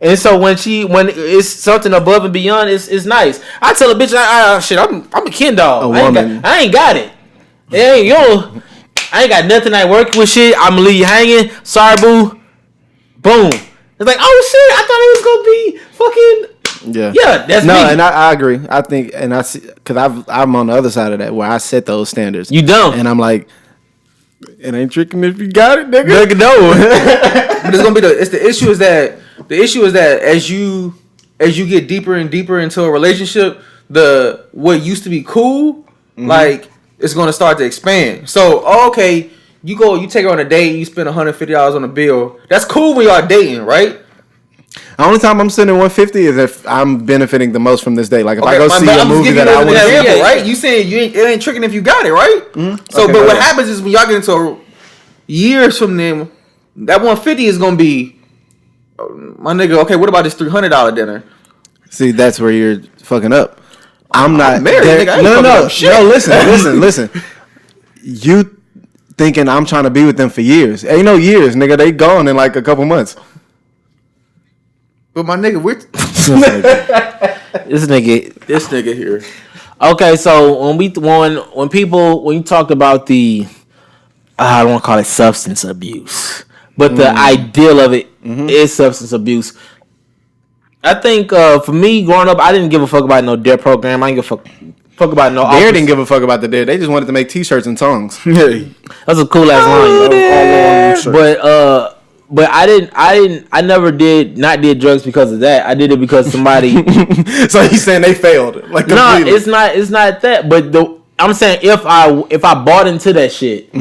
And so when it's something above and beyond, it's nice. I tell a bitch, I'm a Ken dog. I ain't got it. I ain't got nothing. I work with shit. I'm gonna leave you hanging. Sorry, boo. Boom. It's like, oh shit, I thought it was gonna be fucking. Yeah, that's me. And I agree. I think, and I see, because I'm on the other side of that where I set those standards. You don't, and I'm like, it ain't tricking if you got it, nigga. Nigga, no. But it's gonna be the issue is that as you get deeper and deeper into a relationship, what used to be cool, like it's gonna start to expand. So okay, you take her on a date, you spend $150 on a bill. That's cool when y'all dating, right? The only time I'm spending $150 is if I'm benefiting the most from this date. Like if I go see a movie that I want to see, right? You saying it ain't tricking if you got it, right? So, okay, but what happens is when y'all get into years from them, that $150 is gonna be, my nigga. Okay, what about this $300 dinner? See, that's where you're fucking up. I'm not married. Nigga, no. Listen. You thinking I'm trying to be with them for years? Ain't no years, nigga. They gone in like a couple months. But my nigga, this nigga here. Okay, so when you talked about the, I don't want to call it substance abuse, but the ideal of it is substance abuse. I think for me growing up, I didn't give a fuck about no DARE program. I didn't give a fuck about no. DARE didn't give a fuck about the DARE. They just wanted to make T-shirts and songs. That's a cool ass line. But I never did drugs because of that. I did it because somebody. So he's saying they failed. Like completely. No, it's not that. But I'm saying if I bought into that shit,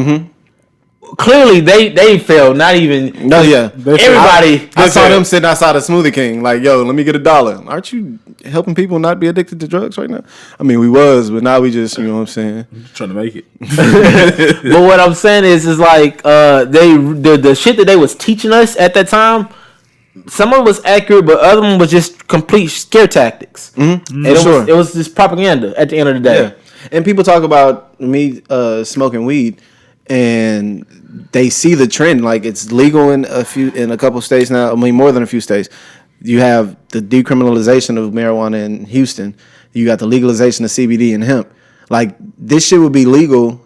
clearly they failed. Not even. No, yeah. Everybody. I saw them sitting outside of Smoothie King. Like, yo, let me get $1. Aren't you helping people not be addicted to drugs right now? I mean, we was, but now we just, you know what I'm saying, trying to make it. But what I'm saying is like the shit that they was teaching us at that time. Some of it was accurate, but other one was just complete scare tactics. And it was just propaganda at the end of the day. Yeah. And people talk about me smoking weed, and they see the trend. Like it's legal in a couple states now. I mean, more than a few states. You have the decriminalization of marijuana in Houston. You got the legalization of CBD and hemp. Like this shit will be legal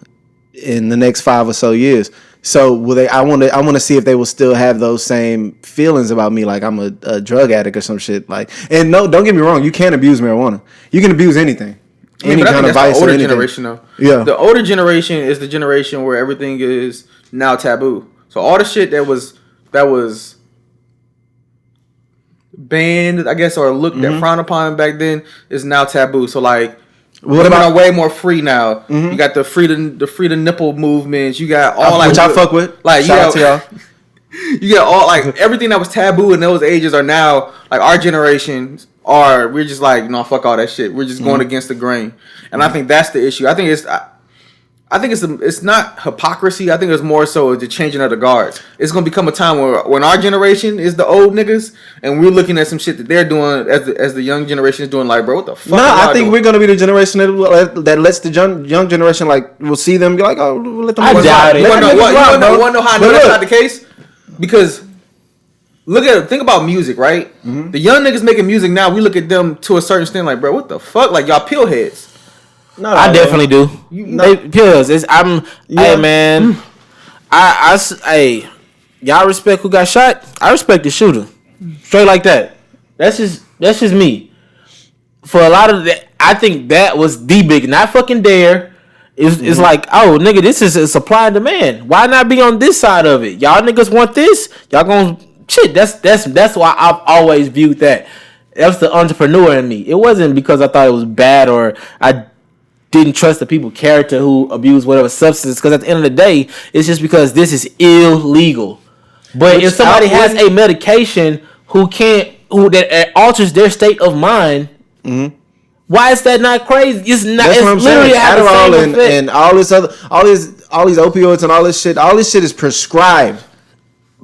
in the next 5 or so years. So will they? I want to see if they will still have those same feelings about me, like I'm a drug addict or some shit. Like, and no, don't get me wrong. You can't abuse marijuana. You can abuse anything. Any kind of vice. The older generation, though. Yeah. The older generation is the generation where everything is now taboo. So all the shit that was banned, I guess, or looked at frowned upon back then is now taboo. So like, women are way more free now. You got the free to nipple movements. You got all like, which I fuck with. Like, shout out to y'all. You got all like everything that was taboo in those ages are now like our generations are. We're just like, no, fuck all that shit. We're just going against the grain, and I think that's the issue. I think it's not hypocrisy. I think it's more so the changing of the guards. It's gonna become a time when our generation is the old niggas, and we're looking at some shit that they're doing as the young generation is doing. Like, bro, what the fuck? No, I think we're gonna be the generation that lets the young generation like will see them be like, oh, we'll let them. I doubt it. You wanna know how I know that's not the case? Because think about music, right? The young niggas making music now, we look at them to a certain extent like, bro, what the fuck? Like, y'all pill heads. No, I definitely do. Pills. Hey man, hey, y'all respect who got shot. I respect the shooter, straight like that. That's just me. For a lot of that, I think that was the big, not fucking DARE. It's like, oh nigga, this is a supply and demand. Why not be on this side of it? Y'all niggas want this. Y'all gonna shit. That's why I've always viewed that. That's the entrepreneur in me. It wasn't because I thought it was bad or I didn't trust the people character who abuse whatever substance, because at the end of the day, it's just because this is illegal. But if somebody has a medication who that alters their state of mind, why is that not crazy? It's not. That's it's what I'm literally saying. Adderall and all this other, all these opioids and all this shit is prescribed.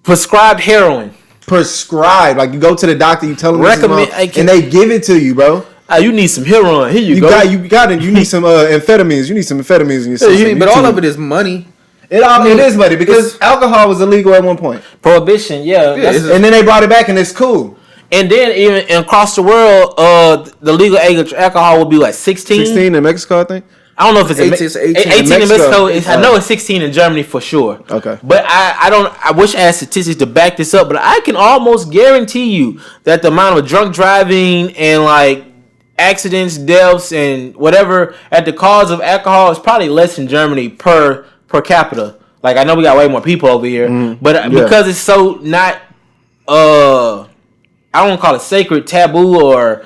Prescribed heroin. Prescribed. Like you go to the doctor, you tell them Recommend, and they give it to you, bro. You need some heroin. Here you go. You got it. You need some amphetamines. You need some amphetamines in your system. But all of it is money. It is money because alcohol was illegal at one point. Prohibition, yeah. And then they brought it back and it's cool. And then even across the world, the legal age of alcohol will be like 16. 16 in Mexico, I think. I don't know if it's 18 in Mexico. I know it's 16 in Germany for sure. Okay. But I wish I had statistics to back this up, but I can almost guarantee you that the amount of drunk driving and like accidents, deaths, and whatever at the cause of alcohol is probably less in Germany per capita. Like I know we got way more people over here, but because it's so not I don't call it sacred, taboo, or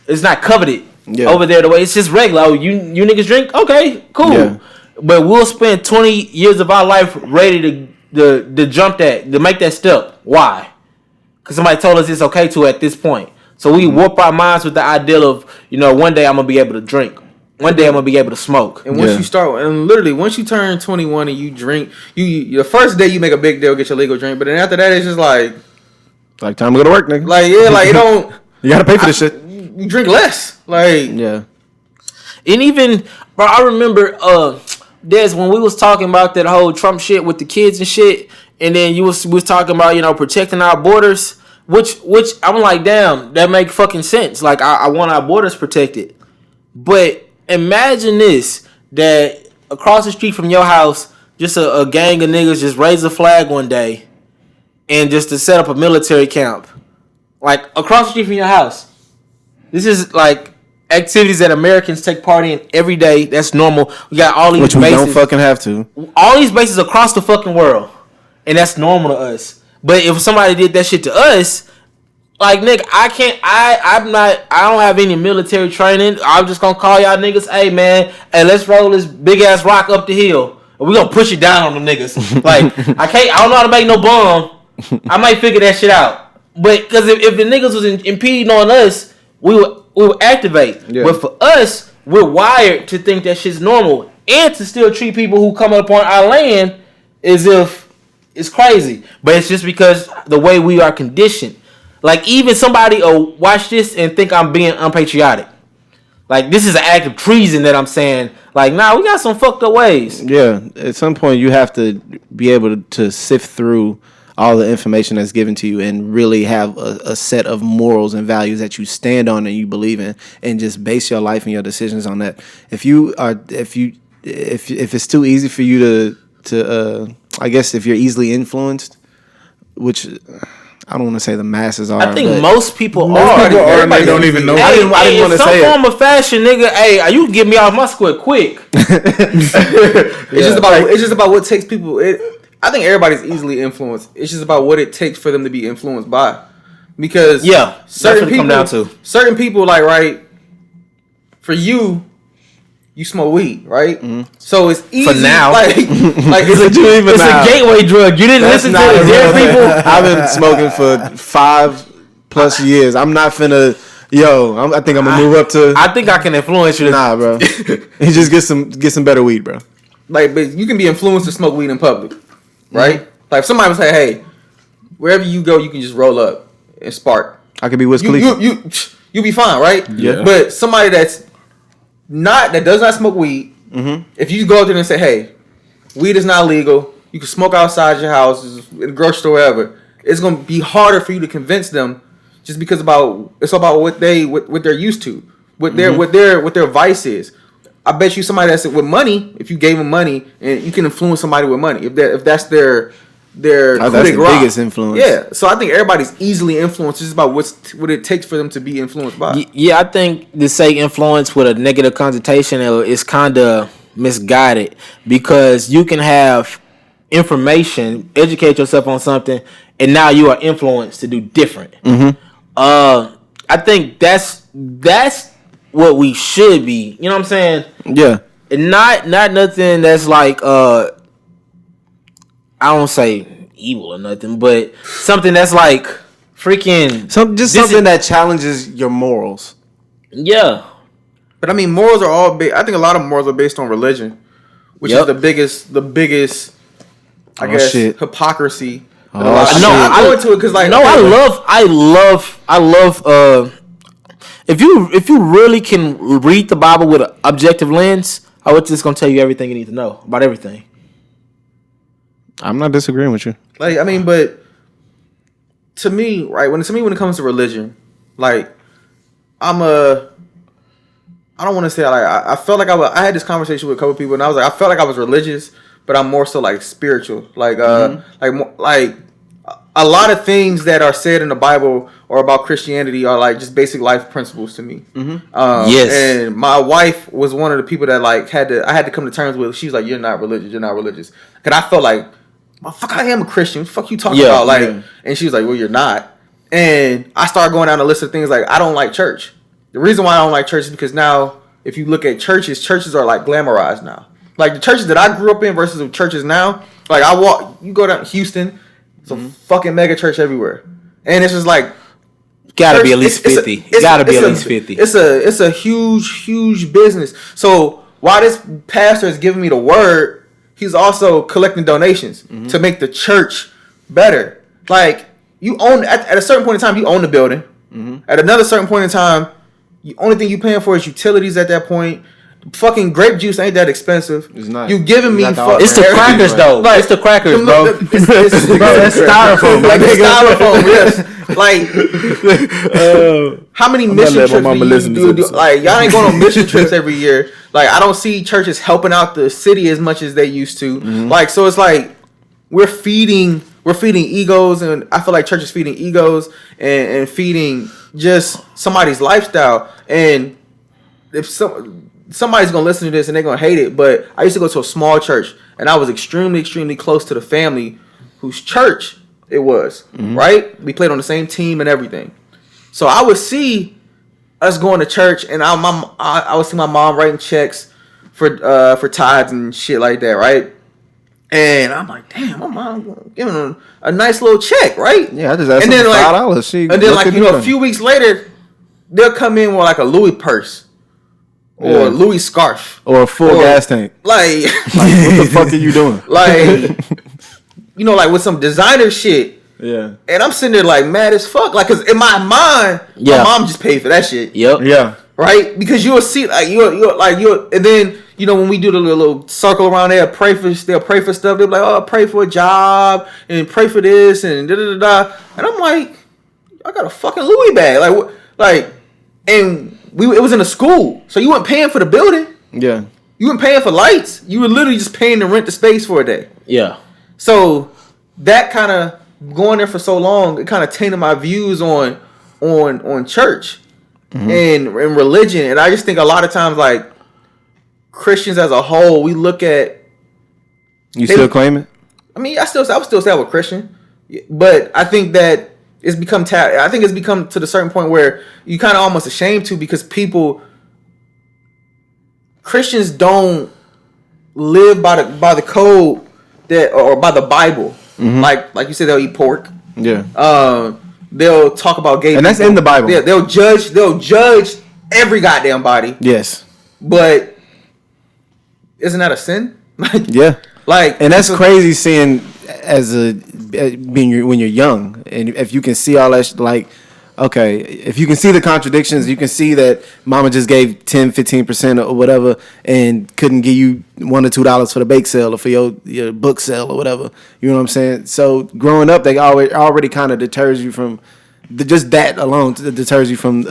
it's not coveted over there the way it's just regular. Oh, you niggas drink? Okay, cool. Yeah. But we'll spend 20 years of our life ready to jump that, to make that step. Why? Because somebody told us it's okay to at this point. So we warp our minds with the ideal of, one day I'm going to be able to drink. One day I'm going to be able to smoke. And once you start, and literally, once you turn 21 and you drink, the first day you make a big deal, get your legal drink. But then after that, it's just like time to go to work, nigga. Like, yeah, like, you don't. You got to pay for this shit. You drink less. Like. Yeah. And even, bro, I remember, Des, when we was talking about that whole Trump shit with the kids and shit, and then we was talking about, protecting our borders, which I'm like, damn, that make fucking sense. Like, I want our borders protected. But imagine this, that across the street from your house, just a gang of niggas just raise a flag one day and just to set up a military camp. Like, across the street from your house. This is, like, activities that Americans take part in every day. That's normal. We got all these bases. Which we don't fucking have to. All these bases across the fucking world. And that's normal to us. But if somebody did that shit to us, like, nigga, I don't have any military training. I'm just gonna call y'all niggas, hey, man, hey, let's roll this big-ass rock up the hill. And we gonna push it down on them niggas. Like, I don't know how to make no bomb. I might figure that shit out. But, because if the niggas was impeding on us, we would activate. Yeah. But for us, we're wired to think that shit's normal. And to still treat people who come up on our land as if it's crazy. But it's just because the way we are conditioned. Like, even somebody will watch this and think I'm being unpatriotic. Like, this is an act of treason that I'm saying. Like, nah, we got some fucked up ways. Yeah, at some point you have to be able to sift through all the information that's given to you and really have a set of morals and values that you stand on and you believe in, and just base your life and your decisions on that. If it's too easy for you to I guess if you're easily influenced, which I don't want to say the masses are. I think most people are. Everybody don't even know. I didn't want to say it. Some form of fashion, nigga. Hey, you can get me off my square quick. It's just about what takes people. I think everybody's easily influenced. It's just about what it takes for them to be influenced by. Because certain people, like, right, for you smoke weed, right? Mm-hmm. So it's easy. For now. Like it's a gateway drug. You didn't listen to it. There people. I've been smoking for 5+ years. I'm not finna. I think I'm gonna move up to. I think I can influence you. Nah, bro. You just get some better weed, bro. Like, but you can be influenced to smoke weed in public. Right? Mm-hmm. Like, if somebody would say, hey, wherever you go, you can just roll up and spark. I could be Wiz Khalifa. You'll be fine, right? Yeah. But somebody that does not smoke weed, if you go out there and say, hey, weed is not legal, you can smoke outside your house, in the grocery store, wherever, it's going to be harder for you to convince them just because it's about what they're used to, what their vice is. I bet you somebody that's with money, if you gave them money, and you can influence somebody with money, if that's their that's the biggest influence. Yeah, so I think everybody's easily influenced. It's just about what it takes for them to be influenced by. Yeah, I think to say influence with a negative connotation is kind of misguided, because you can have information, educate yourself on something, and now you are influenced to do different. Mm-hmm. I think that's what we should be. You know what I'm saying? Yeah. And not nothing that's like I don't say evil or nothing, but something that's like freaking something that challenges your morals. Yeah. But I mean, morals are all. I think a lot of morals are based on religion, which is the biggest. I guess hypocrisy. I go into it because like I love. If you really can read the Bible with an objective lens, I was just gonna tell you everything you need to know about everything. I'm not disagreeing with you. Like I mean, but to me, right? When it comes to religion, like I don't want to say like I felt like I had this conversation with a couple people, and I was like I felt like I was religious, but I'm more so like spiritual. Like like a lot of things that are said in the Bible or about Christianity are like just basic life principles to me. Yes. And my wife was one of the people that like I had to come to terms with. She was like, "You're not religious. You're not religious." Because I felt like, "Fuck, I am a Christian. What the fuck you talking about?" Like, and she was like, "Well, you're not." And I started going down a list of things like I don't like church. The reason why I don't like church is because now, if you look at churches are like glamorized now. Like the churches that I grew up in versus the churches now. Like you go down to Houston, it's a fucking mega church everywhere, and it's just like gotta be at least 50. Gotta be at least 50. It's a huge business. So while this pastor is giving me the word, he's also collecting donations to make the church better. Like you own at a certain point in time, you own the building. At another certain point in time, the only thing you paying for is utilities at that point. Fucking grape juice ain't that expensive. It's not. You giving me it's the crackers though. Like, it's the crackers, bro. It's styrofoam. Like styrofoam. Yes. Like how many mission trips do you do? Like y'all ain't going on mission trips every year. Like I don't see churches helping out the city as much as they used to. Like so it's like we're feeding egos, and I feel like church is feeding egos and feeding just somebody's lifestyle. And if somebody's gonna listen to this and they're gonna hate it, but I used to go to a small church, and I was extremely close to the family whose church it was. Right? We played on the same team and everything. So I would see us going to church, and I would see my mom writing checks for tithes and shit like that, right? And I'm like, damn, my mom giving them a nice little check, right? Yeah, I just asked her $5. And then like a few weeks later, they'll come in with like a Louis purse. Or a Louis scarf. Or a full gas tank. Like what the fuck are you doing? Like, like with some designer shit. Yeah. And I'm sitting there like mad as fuck. Like, cause in my mind, my mom just paid for that shit. Yep. Yeah. Right? Because you'll see, like, and then, when we do the little circle around there, they'll pray for stuff. They'll be like, oh, pray for a job and pray for this and da-da-da-da. And I'm like, I got a fucking Louis bag. And it was in a school, so you weren't paying for the building. Yeah. You weren't paying for lights. You were literally just paying to rent the space for a day. Yeah. So that kind of going there for so long, it kind of tainted my views on church and religion. And I just think a lot of times, like Christians as a whole, we look at. You still claim it? I mean, I would still say I'm a Christian, but I think that. It's become to the certain point where you kind of almost ashamed to, because Christians don't live by the code or by the Bible. Like you said, they'll eat pork. Yeah. They'll talk about gay people. And that's in the Bible. Yeah, they'll judge every goddamn body. Yes. But isn't that a sin? Yeah. And that's crazy seeing when you're young, and if you can see all that, like, okay, if you can see the contradictions, you can see that mama just gave 10-15% or whatever, and couldn't give you $1 or $2 for the bake sale or for your book sale or whatever. You know what I'm saying? So growing up, they already kind of deters you from just that alone. Deters you from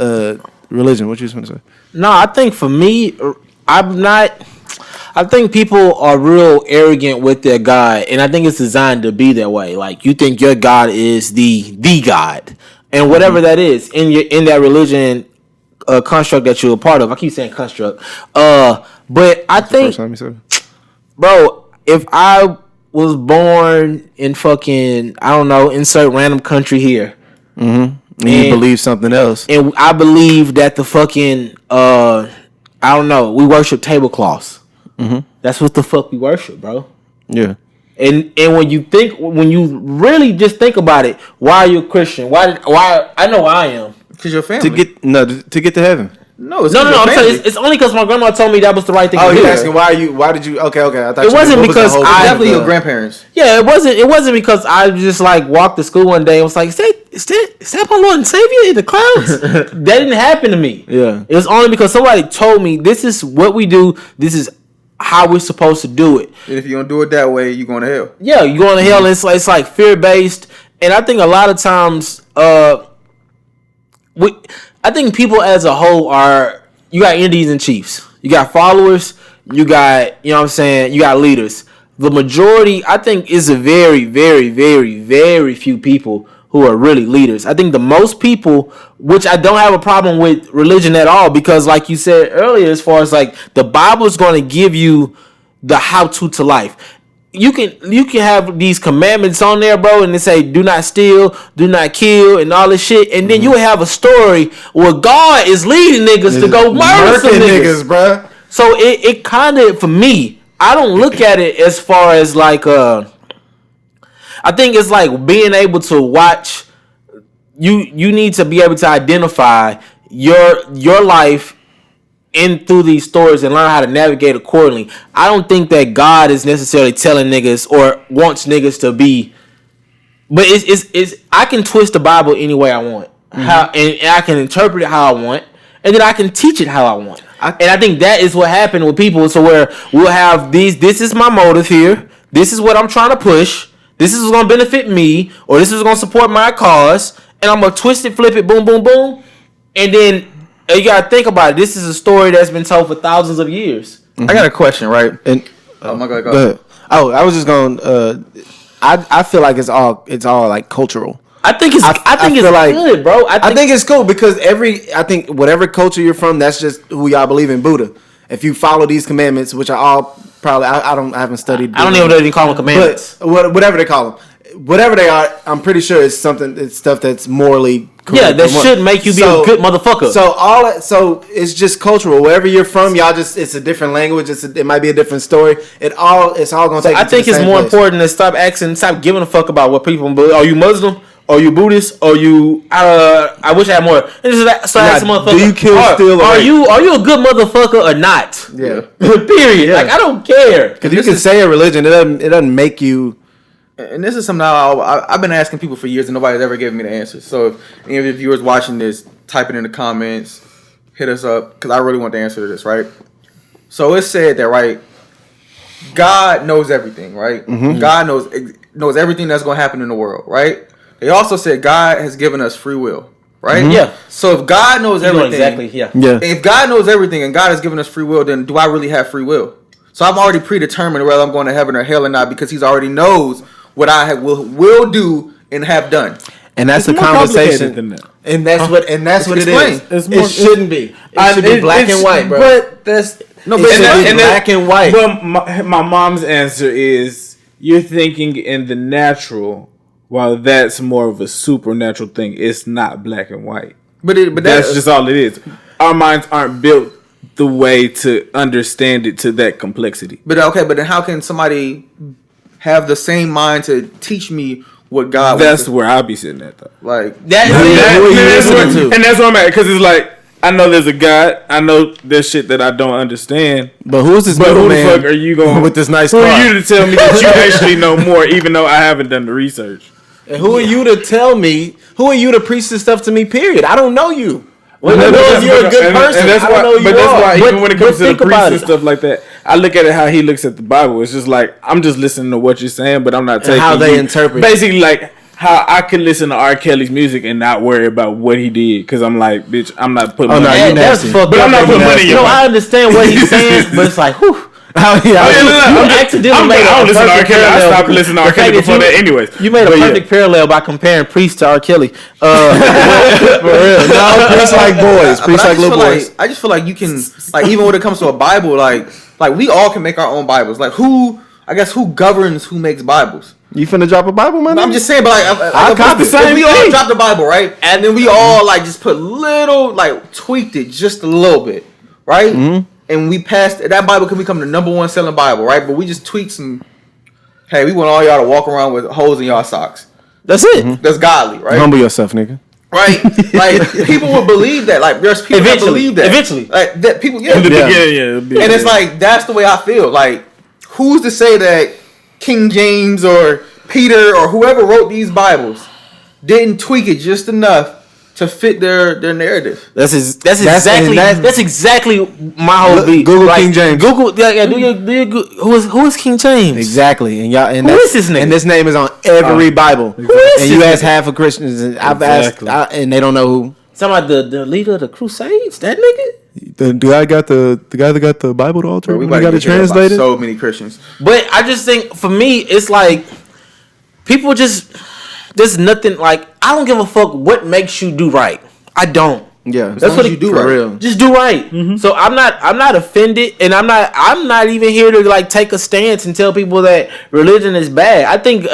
religion. What you just want to say? No, I think for me, I think people are real arrogant with their God, and I think it's designed to be that way. Like, you think your God is the God, and whatever that is in that religion construct that you're a part of. I keep saying construct, but I think, first time you said it? Bro, if I was born in fucking, I don't know, insert random country here, and you believe something else, and I believe that the fucking I don't know, we worship tablecloths. That's what the fuck we worship, bro. Yeah. And when you really just think about it, why are you a Christian? Why I know I am. Because your family. To get to heaven. No, no. I'm saying it's only because my grandma told me that was the right thing to do. Oh, you're asking why did you? Okay. I thought it wasn't because definitely your grandparents. Yeah, it wasn't because I just like walked to school one day and was like, is that my Lord and Savior in the clouds? That didn't happen to me. Yeah, it was only because somebody told me this is what we do. This is how we're supposed to do it. And if you don't do it that way, you're going to hell. Yeah, you're going to hell. It's like fear based, and I think a lot of times, I think people as a whole you got Indians and chiefs, you got followers, you got you know what I'm saying, you got leaders. The majority, I think, is a very, very, very, very few people who are really leaders. I think the most people, which I don't have a problem with religion at all, because like you said earlier, as far as like the Bible is going to give you the how-to to life. You can have these commandments on there, bro, and they say do not steal, do not kill, and all this shit, and then you will have a story where God is leading niggas to go murder some niggas, bro. So it kind of, for me, I don't look at it as far as like I think it's like being able to watch. You need to be able to identify your life in through these stories and learn how to navigate accordingly. I don't think that God is necessarily telling niggas or wants niggas to be, but it's I can twist the Bible any way I want. And I can interpret it how I want, and then I can teach it how I want. And I think that is what happened with people. So where we'll have this is my motive here. This is what I'm trying to push. This is going to benefit me, or this is going to support my cause, and I'm going to twist it, flip it, boom, boom, boom, and then you gotta think about it. This is a story that's been told for thousands of years. I got a question, right? And oh my God, go ahead. Oh, I was just going. I feel like it's all like cultural. I think it's good, bro. I think it's cool because I think whatever culture you're from, that's just who y'all believe in. Buddha. If you follow these commandments, which are all probably I haven't studied. I don't even know if they call them commandments, but whatever they call them, whatever they are, I'm pretty sure it's stuff that's morally. Yeah, that should make you be a good motherfucker. So it's just cultural. Wherever you're from, y'all it's a different language. It might be a different story. It's all gonna take. I think it's more important to stop giving a fuck about what people believe. Are you Muslim? Are you Buddhist? Are you? I wish I had more. Ask a motherfucker. Do you kill still? Are you a good motherfucker or not? Yeah. Period. Yeah. Like I don't care. Because you can say a religion. It doesn't make you. And this is something I've been asking people for years, and nobody's ever given me the answer. So if any of your viewers watching this, type it in the comments, hit us up, because I really want the answer to this, right? So it said that, right, God knows everything, right? Mm-hmm. God knows everything that's going to happen in the world, right? They also said God has given us free will, right? Mm-hmm. Yeah. So if God knows everything, exactly, yeah. If God knows everything and God has given us free will, then do I really have free will? So I'm already predetermined whether I'm going to heaven or hell or not, because He's already knows what I will do and have done. And that's a conversation. And that's what it is. It shouldn't be. It should be black and white, bro. But that's black and white. Well, my mom's answer is you're thinking in the natural, while that's more of a supernatural thing. It's not black and white. But that's just all it is. Our minds aren't built the way to understand it to that complexity. But then how can somebody have the same mind to teach me what God? That's where I'll be sitting at, though. Like and that's where I'm at, because it's like I know there's a God, I know there's shit that I don't understand. But who's this? But who the fuck are you going with this nice? Who car? are you to tell me that you actually know more, even though I haven't done the research? And who are you to tell me? Who are you to preach this stuff to me? Period. I don't know you. Well, you're a good person. And that's I don't know you. But that's why, even when it comes to the priests and stuff like that, I look at it how he looks at the Bible. It's just like I'm just listening to what you're saying, but I'm not taking how they interpret. Basically, like how I can listen to R. Kelly's music and not worry about what he did, because I'm like, bitch, I'm not putting money. But I'm not putting money in your mouth. I understand what he's saying, but it's like, whew. I don't listen to R. Kelly. I stopped listening to R. Kelly before that anyways. You made a perfect parallel by comparing priests to R. Kelly. For real. No, priests like boys. Priests like little boys. I just feel like you can, like, even when it comes to a Bible, like we all can make our own Bibles. Like who governs who makes Bibles? You finna drop a Bible, man? I'm just saying, but I caught the same we all dropped the Bible, right? And then we all like just put little, like tweaked it just a little bit, right? Mm-hmm. And we passed that Bible can become the #1 selling Bible, right? But we just tweaked some hey, we want all y'all to walk around with holes in y'all socks. That's it. That's godly, right? Humble yourself, nigga. Right? Like, people would believe that. Like, there's people that believe that. Eventually. Like, that people, Yeah. And it's like, that's the way I feel. Like, who's to say that King James or Peter or whoever wrote these Bibles didn't tweak it just enough to fit their narrative? That's exactly my whole beat. Google like, King James. Google, do your who is King James? Exactly, and y'all, and who is this nigga? And this name is on every Bible. Who is and you this ask half of Christians, and I've asked, and they don't know who. Somebody the leader of the Crusades, that nigga. The guy that got the Bible to alter. We got it translated. So many Christians, but I just think for me, it's like people just. There's nothing like I don't give a fuck what makes you do right. I don't. Yeah, that's what you do. For right. real. Just do right. Mm-hmm. So I'm not offended, and I'm not even here to like take a stance and tell people that religion is bad. I think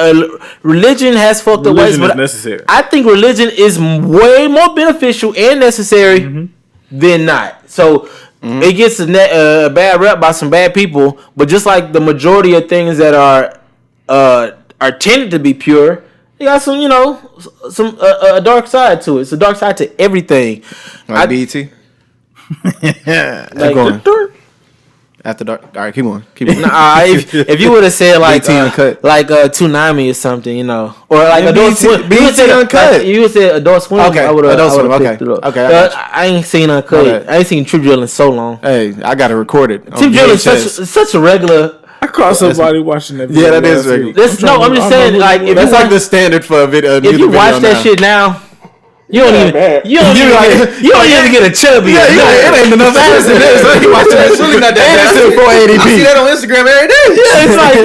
religion has fucked up ways, but necessary. I think religion is way more beneficial and necessary than not. So it gets a bad rep by some bad people, but just like the majority of things that are tended to be pure. You got some, a dark side to it. It's a dark side to everything. Like BET. Like After dark. All right, keep on. Nah, if you would have said like Uncut. like Toonami or something, or like Adult Swim, BET Uncut. You would say Adult Swim. Okay, I would have. Adult Swim. Okay. I ain't seen Uncut. Okay. I ain't seen True Drill in so long. Hey, I got to record it. True Drill is such a regular. I caught somebody watching that. Yeah, that is regular. I'm just saying, like, if that's you like watch, the standard for a video. if you watch that shit now. You don't even get a chubby. Yeah, it ain't enough ass in this. You watching that shit, not that bad. I see that on Instagram every day. Yeah, it's like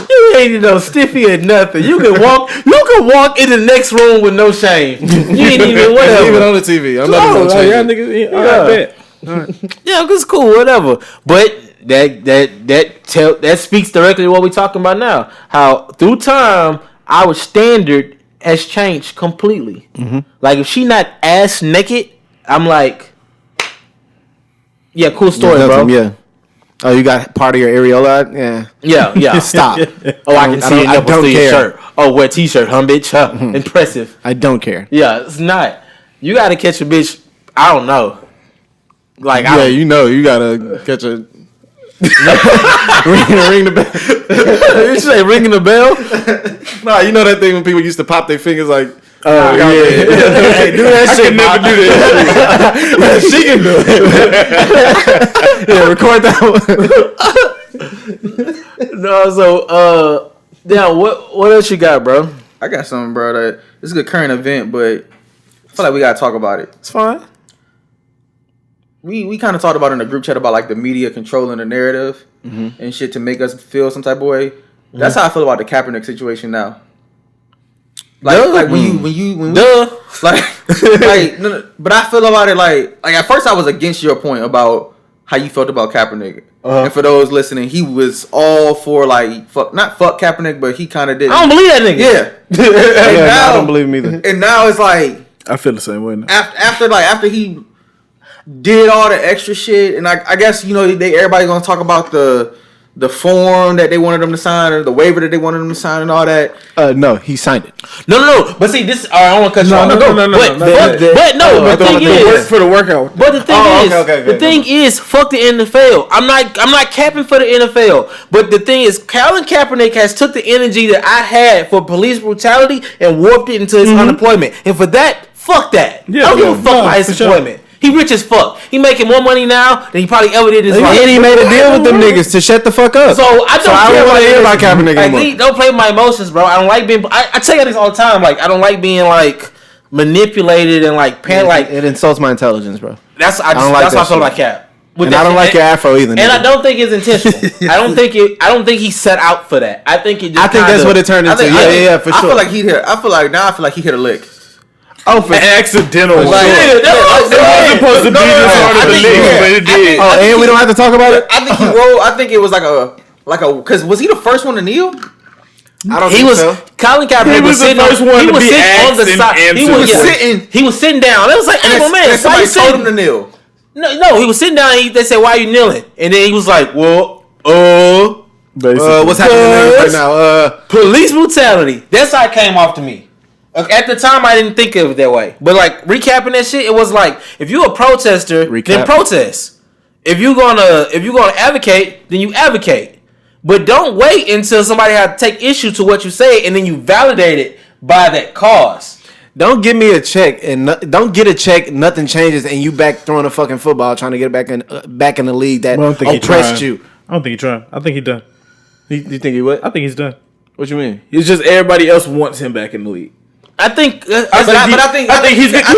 you ain't stiffy or nothing. You can walk in the next room with no shame. You ain't even whatever. Even on the TV. I'm not even y'all niggas. I bet. Yeah, it's cool, whatever. But that speaks directly to what we're talking about now. How through time our standard has changed completely. Mm-hmm. Like if she not ass naked, I'm like, yeah, cool story, bro. Yeah. Oh, you got part of your areola? Yeah. Yeah. Stop. Oh, I can see your nipples through your shirt. Oh, wear t-shirt, bitch. Impressive. I don't care. Yeah, it's not. You got to catch a bitch. I don't know. Like you gotta catch a. ring the bell. You say ringing the bell? Nah, you know that thing when people used to pop their fingers like. Yeah. Hey, do that shit. Never do that. She can do it. Yeah, record that one. No, so damn, what else you got, bro? I got something, bro. That this is a current event, but I feel like we gotta talk about it. It's fine. We kind of talked about in the group chat about like the media controlling the narrative and shit to make us feel some type of way. That's how I feel about the Kaepernick situation now. Like when we like no, but I feel about it like at first I was against your point about how you felt about Kaepernick. And for those listening, he was all for like not fuck Kaepernick, but he kind of did. I don't believe that nigga. Yeah. I don't believe him either. And now it's like I feel the same way now. After he did all the extra shit, and I guess everybody gonna talk about the form that they wanted him to sign or the waiver that they wanted him to sign and all that. No, he signed it. No. But see, this. All right, I want to cut you off. But the thing is, for the workout. But the thing is, fuck the NFL. I'm not capping for the NFL. But the thing is, Colin Kaepernick has took the energy that I had for police brutality and warped it into his unemployment. And for that, fuck that. Yeah, I don't give a fuck about his employment. Sure. He rich as fuck. He making more money now than he probably ever did in his life. And he made a deal with them niggas to shut the fuck up. So I don't want to hear about Kaepernick anymore. Don't play with my emotions, bro. I don't like being. I tell you this all the time. Like I don't like being like manipulated and like it insults my intelligence, bro. That's why I feel like Cap. And I don't like your afro either. And I don't think it's intentional. I don't think he set out for that. I think it. I think that's what it turned into. Yeah, for sure. I feel like he hit a lick. Oh, for accidental. It wasn't supposed to be this hard of a lick, but it did. And we don't have to talk about it. I think he rolled. I think it was like a because was he the first one to kneel? I don't think so. Colin Kaepernick was sitting on the side. He was sitting down. It was like, hey, man, somebody told him to kneel. No, he was sitting down. They said, "Why are you kneeling?" And then he was like, "Well, What's happening right now? Police brutality. That's how it came off to me. At the time, I didn't think of it that way. But like recapping that shit, it was like if you're a protester, then protest. If you're gonna advocate, then you advocate. But don't wait until somebody has to take issue to what you say, and then you validate it by that cause. Don't give me a check and don't get a check. Nothing changes, and you back throwing a fucking football, trying to get back in the league that oppressed you. I don't think he's trying. I think he's done. You think he what? I think he's done. What you mean? It's just everybody else wants him back in the league. I think, he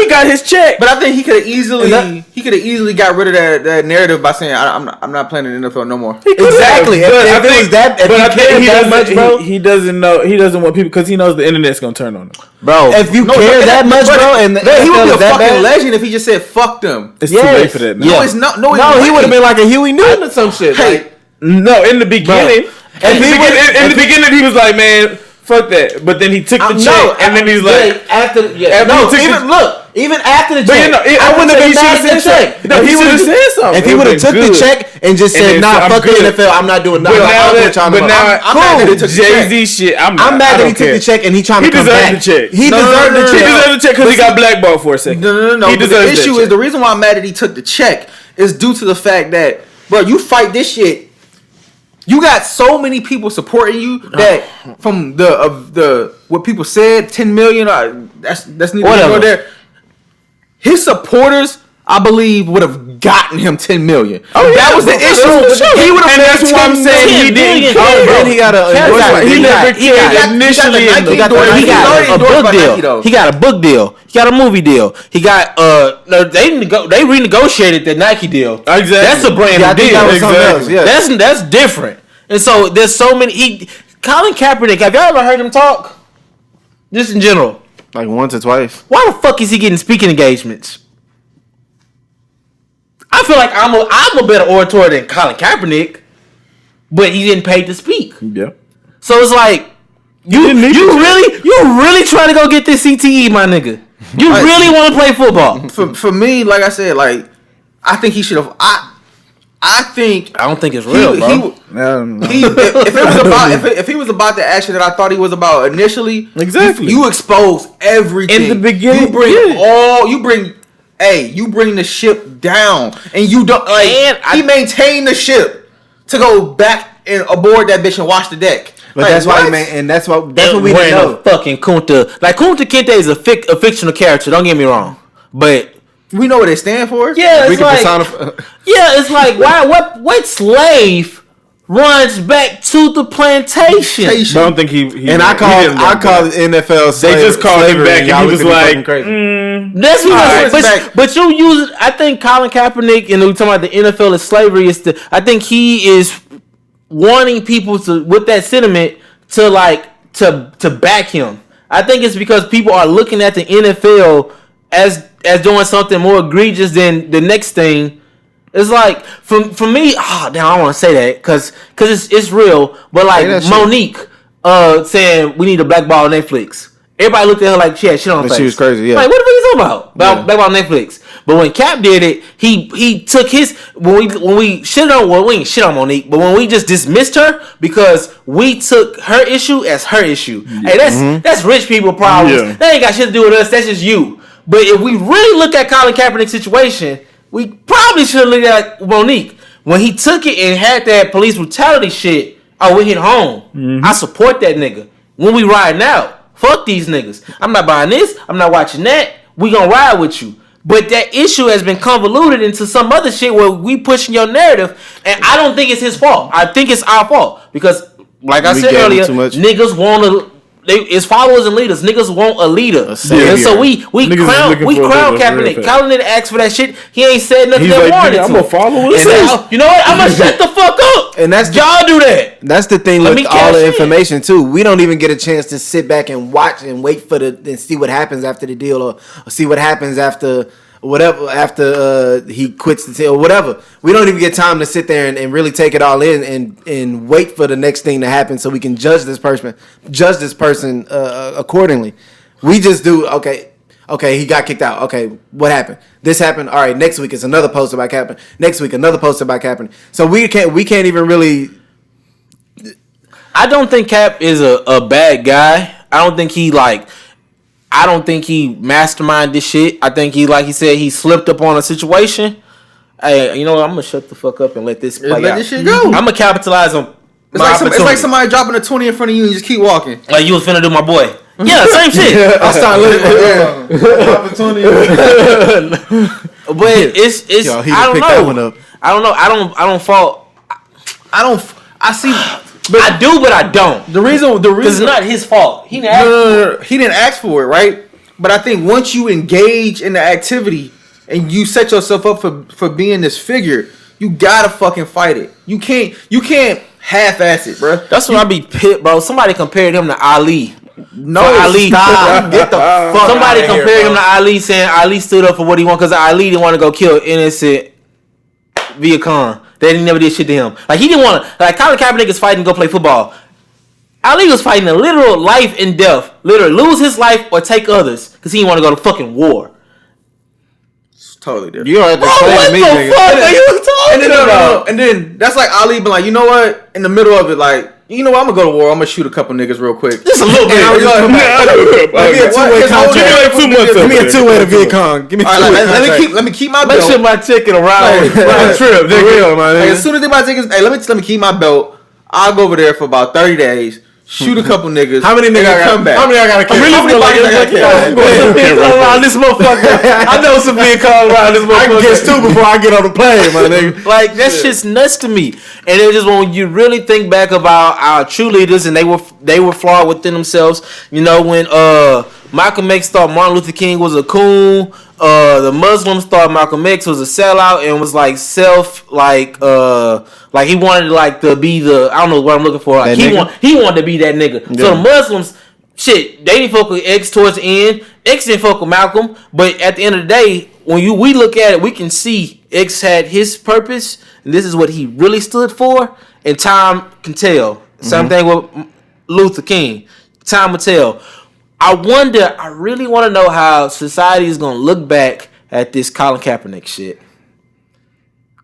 got his check. But I think he could have easily got rid of that narrative by saying I'm not playing in the NFL no more. Exactly. If it was that, if he cared that much, bro, he doesn't know. He doesn't want people because he knows the internet's gonna turn on him, bro. If you care that much, bro, and he would be a fucking legend if he just said fuck them. It's too late for that. No, it's not. No, he would have been like a Huey Newton or some shit. No, in the beginning, in the beginning, he was like, man. Fuck that. But then he took the check, and then he's like, even after the check, I wouldn't have been mad at the check. No, he would have said something. If he would have took the check and just said, nah, fuck the NFL, I'm not doing nothing. But now, I'm mad that he took Jay-Z shit. I'm mad that he took the check and he trying to come back. He deserved the check. He deserved the check because he got blackballed for a second. No. The issue is, the reason why I'm mad that he took the check is due to the fact that, bro, you fight this shit. You got so many people supporting you that from the what people said, 10 million. That's neither here nor there. His supporters, I believe, would have gotten him 10 million. That was the issue. He would have. And that's why I'm saying he didn't. Then he got he never initially. He got a book deal. He got a book deal. He got a movie deal. He got they renegotiated the Nike deal. Exactly. That's a brand new deal. Exactly. That's different. And so there's so many. Colin Kaepernick. Have y'all ever heard him talk? Just in general. Like once or twice. Why the fuck is he getting speaking engagements? I feel like I'm a better orator than Colin Kaepernick, but he didn't pay to speak. Yeah. So it's like you really trying to go get this CTE, my nigga. You really want to play football? For me, like I said, like I think he should have. I don't think it's real, bro. If he was about the action that I thought he was about initially, exactly. You expose everything in the beginning. You bring the ship down, and you don't he maintained the ship to go back and aboard that bitch and watch the deck. But that's why, man, and that's what we didn't know. Fucking Kunta, like Kunta Kinte is a fictional character. Don't get me wrong, but. We know what they stand for. Yeah, it's like why? What slave runs back to the plantation? I don't think he. And I call NFL. They just called him back, and he was like, "That's what." But you use. I think Colin Kaepernick, and we talking about the NFL as slavery. I think he is wanting people to, with that sentiment, to back him. I think it's because people are looking at the NFL as doing something more egregious than the next thing. It's like for me, I don't want to say that because it's real. But like Monique saying we need a blackball Netflix. Everybody looked at her like she had shit on her face. She was crazy. Yeah. Like what the fuck are you talking about? Blackball Netflix. But when Cap did it, he took his when we shit on we ain't shit on Monique, but when we just dismissed her because we took her issue as her issue. Yeah. Hey, that's rich people problems. Yeah. That ain't got shit to do with us. That's just you. But if we really look at Colin Kaepernick's situation, we probably should look at Monique. When he took it and had that police brutality shit, we hit home. Mm-hmm. I support that nigga. When we riding out, fuck these niggas. I'm not buying this. I'm not watching that. We gonna ride with you. But that issue has been convoluted into some other shit where we pushing your narrative, and I don't think it's his fault. I think it's our fault. Because, like I said earlier, niggas want to... It's followers and leaders. Niggas want a leader, and so we crown Kaepernick. Colin didn't ask for that shit. He ain't said nothing that warranted. I'm a follower. You know what? I'm gonna shut the fuck up. And that's y'all do that. That's the thing with all the information too. We don't even get a chance to sit back and watch and wait for and see what happens after the deal or see what happens after. Whatever after he quits the team or whatever, we don't even get time to sit there and really take it all in and wait for the next thing to happen so we can judge this person accordingly. We just do okay. He got kicked out. Okay, what happened? This happened. All right, next week it's another post about Kaepernick. Next week another post about Kaepernick. So we can't even really I don't think Cap is a bad guy. I don't think he masterminded this shit. I think like he said, he slipped up on a situation. Hey, you know what? I'm gonna shut the fuck up and let this play out. Let this shit go. I'm gonna capitalize on it's like somebody dropping a 20 in front of you and you just keep walking. Like you was finna do my boy. Yeah, same shit. I started looking opportunity. But it's Yo, I don't know. That one up. I don't know. I don't fault. I see. But I do, but I don't. The reason it's not his fault. He didn't ask he didn't ask for it, right? But I think once you engage in the activity and you set yourself up for being this figure, you gotta fucking fight it. You can't half-ass it, bro. That's when I be pissed, bro. Somebody compared him to Ali. No, Ali. stop. Get the fuck Somebody out of compared here, him to Ali, saying Ali stood up for what he wanted because Ali didn't want to go kill innocent Viet Cong. That he never did shit to him. Like he didn't want to. Like Colin Kaepernick is fighting to go play football. Ali was fighting a literal life and death. Literally lose his life or take others because he didn't want to go to fucking war. It's totally different. You don't have to explain to me, nigga. Fuck are you talking about? And then that's like Ali being like, you know what? In the middle of it, like, you know what? I'm gonna go to war. I'm gonna shoot a couple niggas real quick. Just a little bit. Give me a two-way to Viet Cong. Give me a two-way contract. Let me keep my Make belt. sure my ticket around trip. For real, man. Like, as soon as they buy tickets, hey, let me keep my belt. I'll go over there for about 30 days. Shoot a couple niggas. How many niggas I got? Come back? How many I gotta kill? How many bodies I gotta kill? I'm going to around this motherfucker. I know some Viet Cong around this I can motherfucker. get two before I get on the plane, my nigga. Like that shit's nuts to me. And it just when you really think back about our true leaders and they were flawed within themselves. You know when Malcolm X thought Martin Luther King was a coon. The Muslims thought Malcolm X was a sellout and was like like he wanted like to be the I don't know what I'm looking for. Like he wanted to be that nigga. Yeah. So the Muslims, shit, they didn't fuck with X towards the end. X didn't fuck with Malcolm, but at the end of the day, when we look at it, we can see X had his purpose, and this is what he really stood for, and time can tell. Same thing with Luther King. Time will tell. I really want to know how society is going to look back at this Colin Kaepernick shit.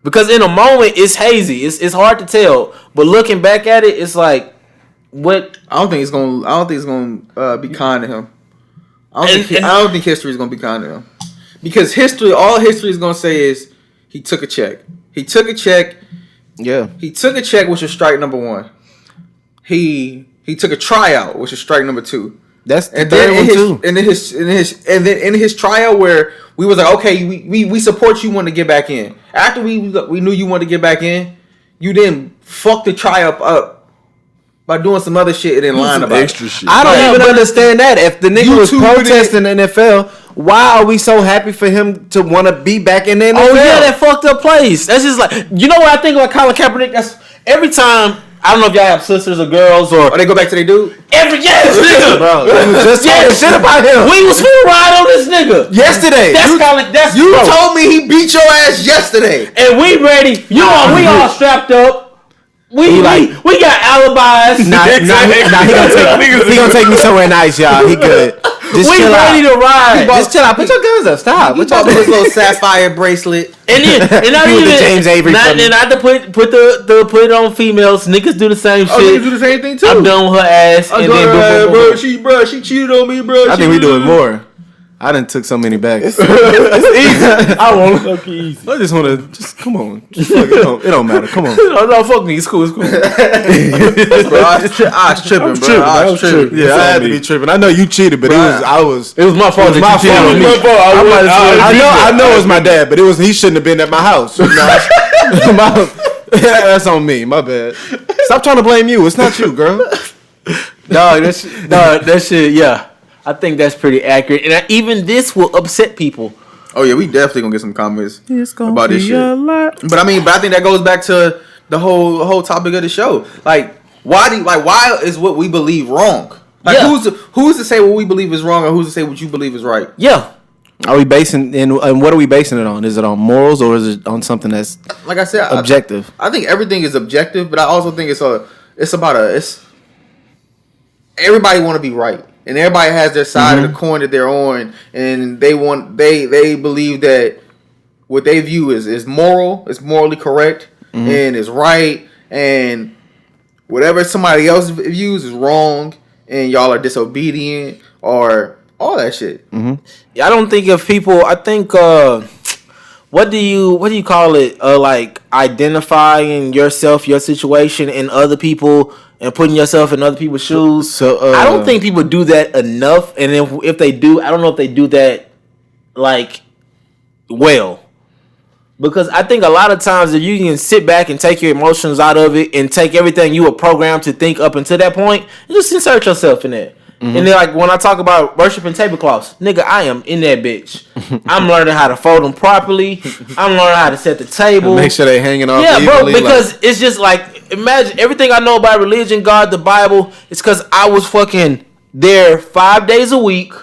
Because in a moment, it's hazy. It's hard to tell. But looking back at it, it's like, what? I don't think it's gonna be kind to him. I don't think history is gonna be kind to him. Because all history is gonna say is he took a check. He took a check. Yeah. He took a check, which is strike number 1. He took a tryout, which is strike number 2. That's the third one too. And then in his tryout where we was like, okay, we support you want to get back in. After we knew you wanted to get back in, you didn't fuck the tryout up by doing some other shit and then lying about extra shit. I don't even understand that. If the nigga was protesting the NFL, why are we so happy for him to want to be back in the NFL? Oh yeah, that fucked up place. That's just like, you know what I think about Colin Kaepernick? That's every time. I don't know if y'all have sisters or girls or they go back to their dude. Yes, nigga. Bro, you was just talking shit about him. We was finna ride on this nigga yesterday. You told me he beat your ass yesterday, and we ready. We all strapped up. We got alibis. Nah, he gonna take me somewhere nice, y'all. He good. Just we ready to ride. Just chill out. Put your guns up. Stop. Put his little sapphire bracelet. And not even the James Avery. Not to put it on females. Niggas do the same shit. Niggas do the same thing too. I'm done with her ass. And then bro, she cheated on me, bro. I think we doing more. I done took so many back. It's easy. I want to fuck you easy. I just want to come on. Just fuck it. It don't matter. Come on. No, fuck me. It's cool. Bro, I was tripping, bro. I was tripping. Yeah, I had to be tripping. I know you cheated, but it was my fault. It was my fault. I know it was my dad, but he shouldn't have been at my house. You know? That's on me. My bad. Stop trying to blame you. It's not you, girl. That shit. Yeah. I think that's pretty accurate, and even this will upset people. Oh yeah, we definitely gonna get some comments about this shit. But I think that goes back to the whole topic of the show. Like, why is what we believe wrong? Like, who's to say what we believe is wrong, or who's to say what you believe is right? Yeah. Are we basing and what are we basing it on? Is it on morals or is it on something that's like I said objective? I think everything is objective, but I also think it's everybody want to be right. And everybody has their side of the coin that they're on, and they believe that what they view is moral, is morally correct, and is right. And whatever somebody else views is wrong, and y'all are disobedient or all that shit. Mm-hmm. I don't think if people. I think. What do you call it? Like identifying yourself, your situation, and other people, and putting yourself in other people's shoes. So I don't think people do that enough. And if they do, I don't know if they do that like well. Because I think a lot of times if you can sit back and take your emotions out of it and take everything you were programmed to think up until that point, and just insert yourself in there. Mm-hmm. And then, like, when I talk about worshiping tablecloths, nigga, I am in that bitch. I'm learning how to fold them properly. I'm learning how to set the table. Make sure they hanging off. Yeah, bro, because it's just like, imagine everything I know about religion, God, the Bible, it's because I was fucking there 5 days a week.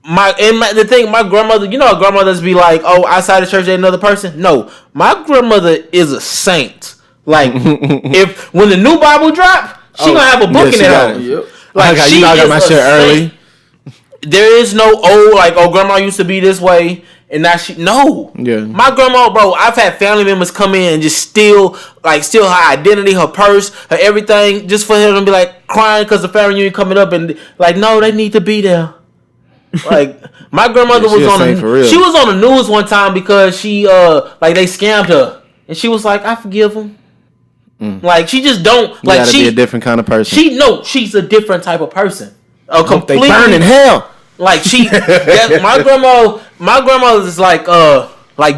My grandmother, you know how grandmothers be like, oh, outside the church, ain't another person? No, my grandmother is a saint. Like, when the new Bible drop, she gonna have a book in that house. Yep. Like, you know, I got my shit early. There is no grandma used to be this way, and now yeah. My grandma, bro, I've had family members come in and just steal her identity, her purse, her everything, just for her to be like crying because the family reunion coming up, and like, no, they need to be there. Like, my grandmother was on the news one time because she they scammed her, and she was like, I forgive them. Like, she just don't like. You gotta be a different kind of person. She's a different type of person. Completely, they burn in hell. Like, my grandmother is like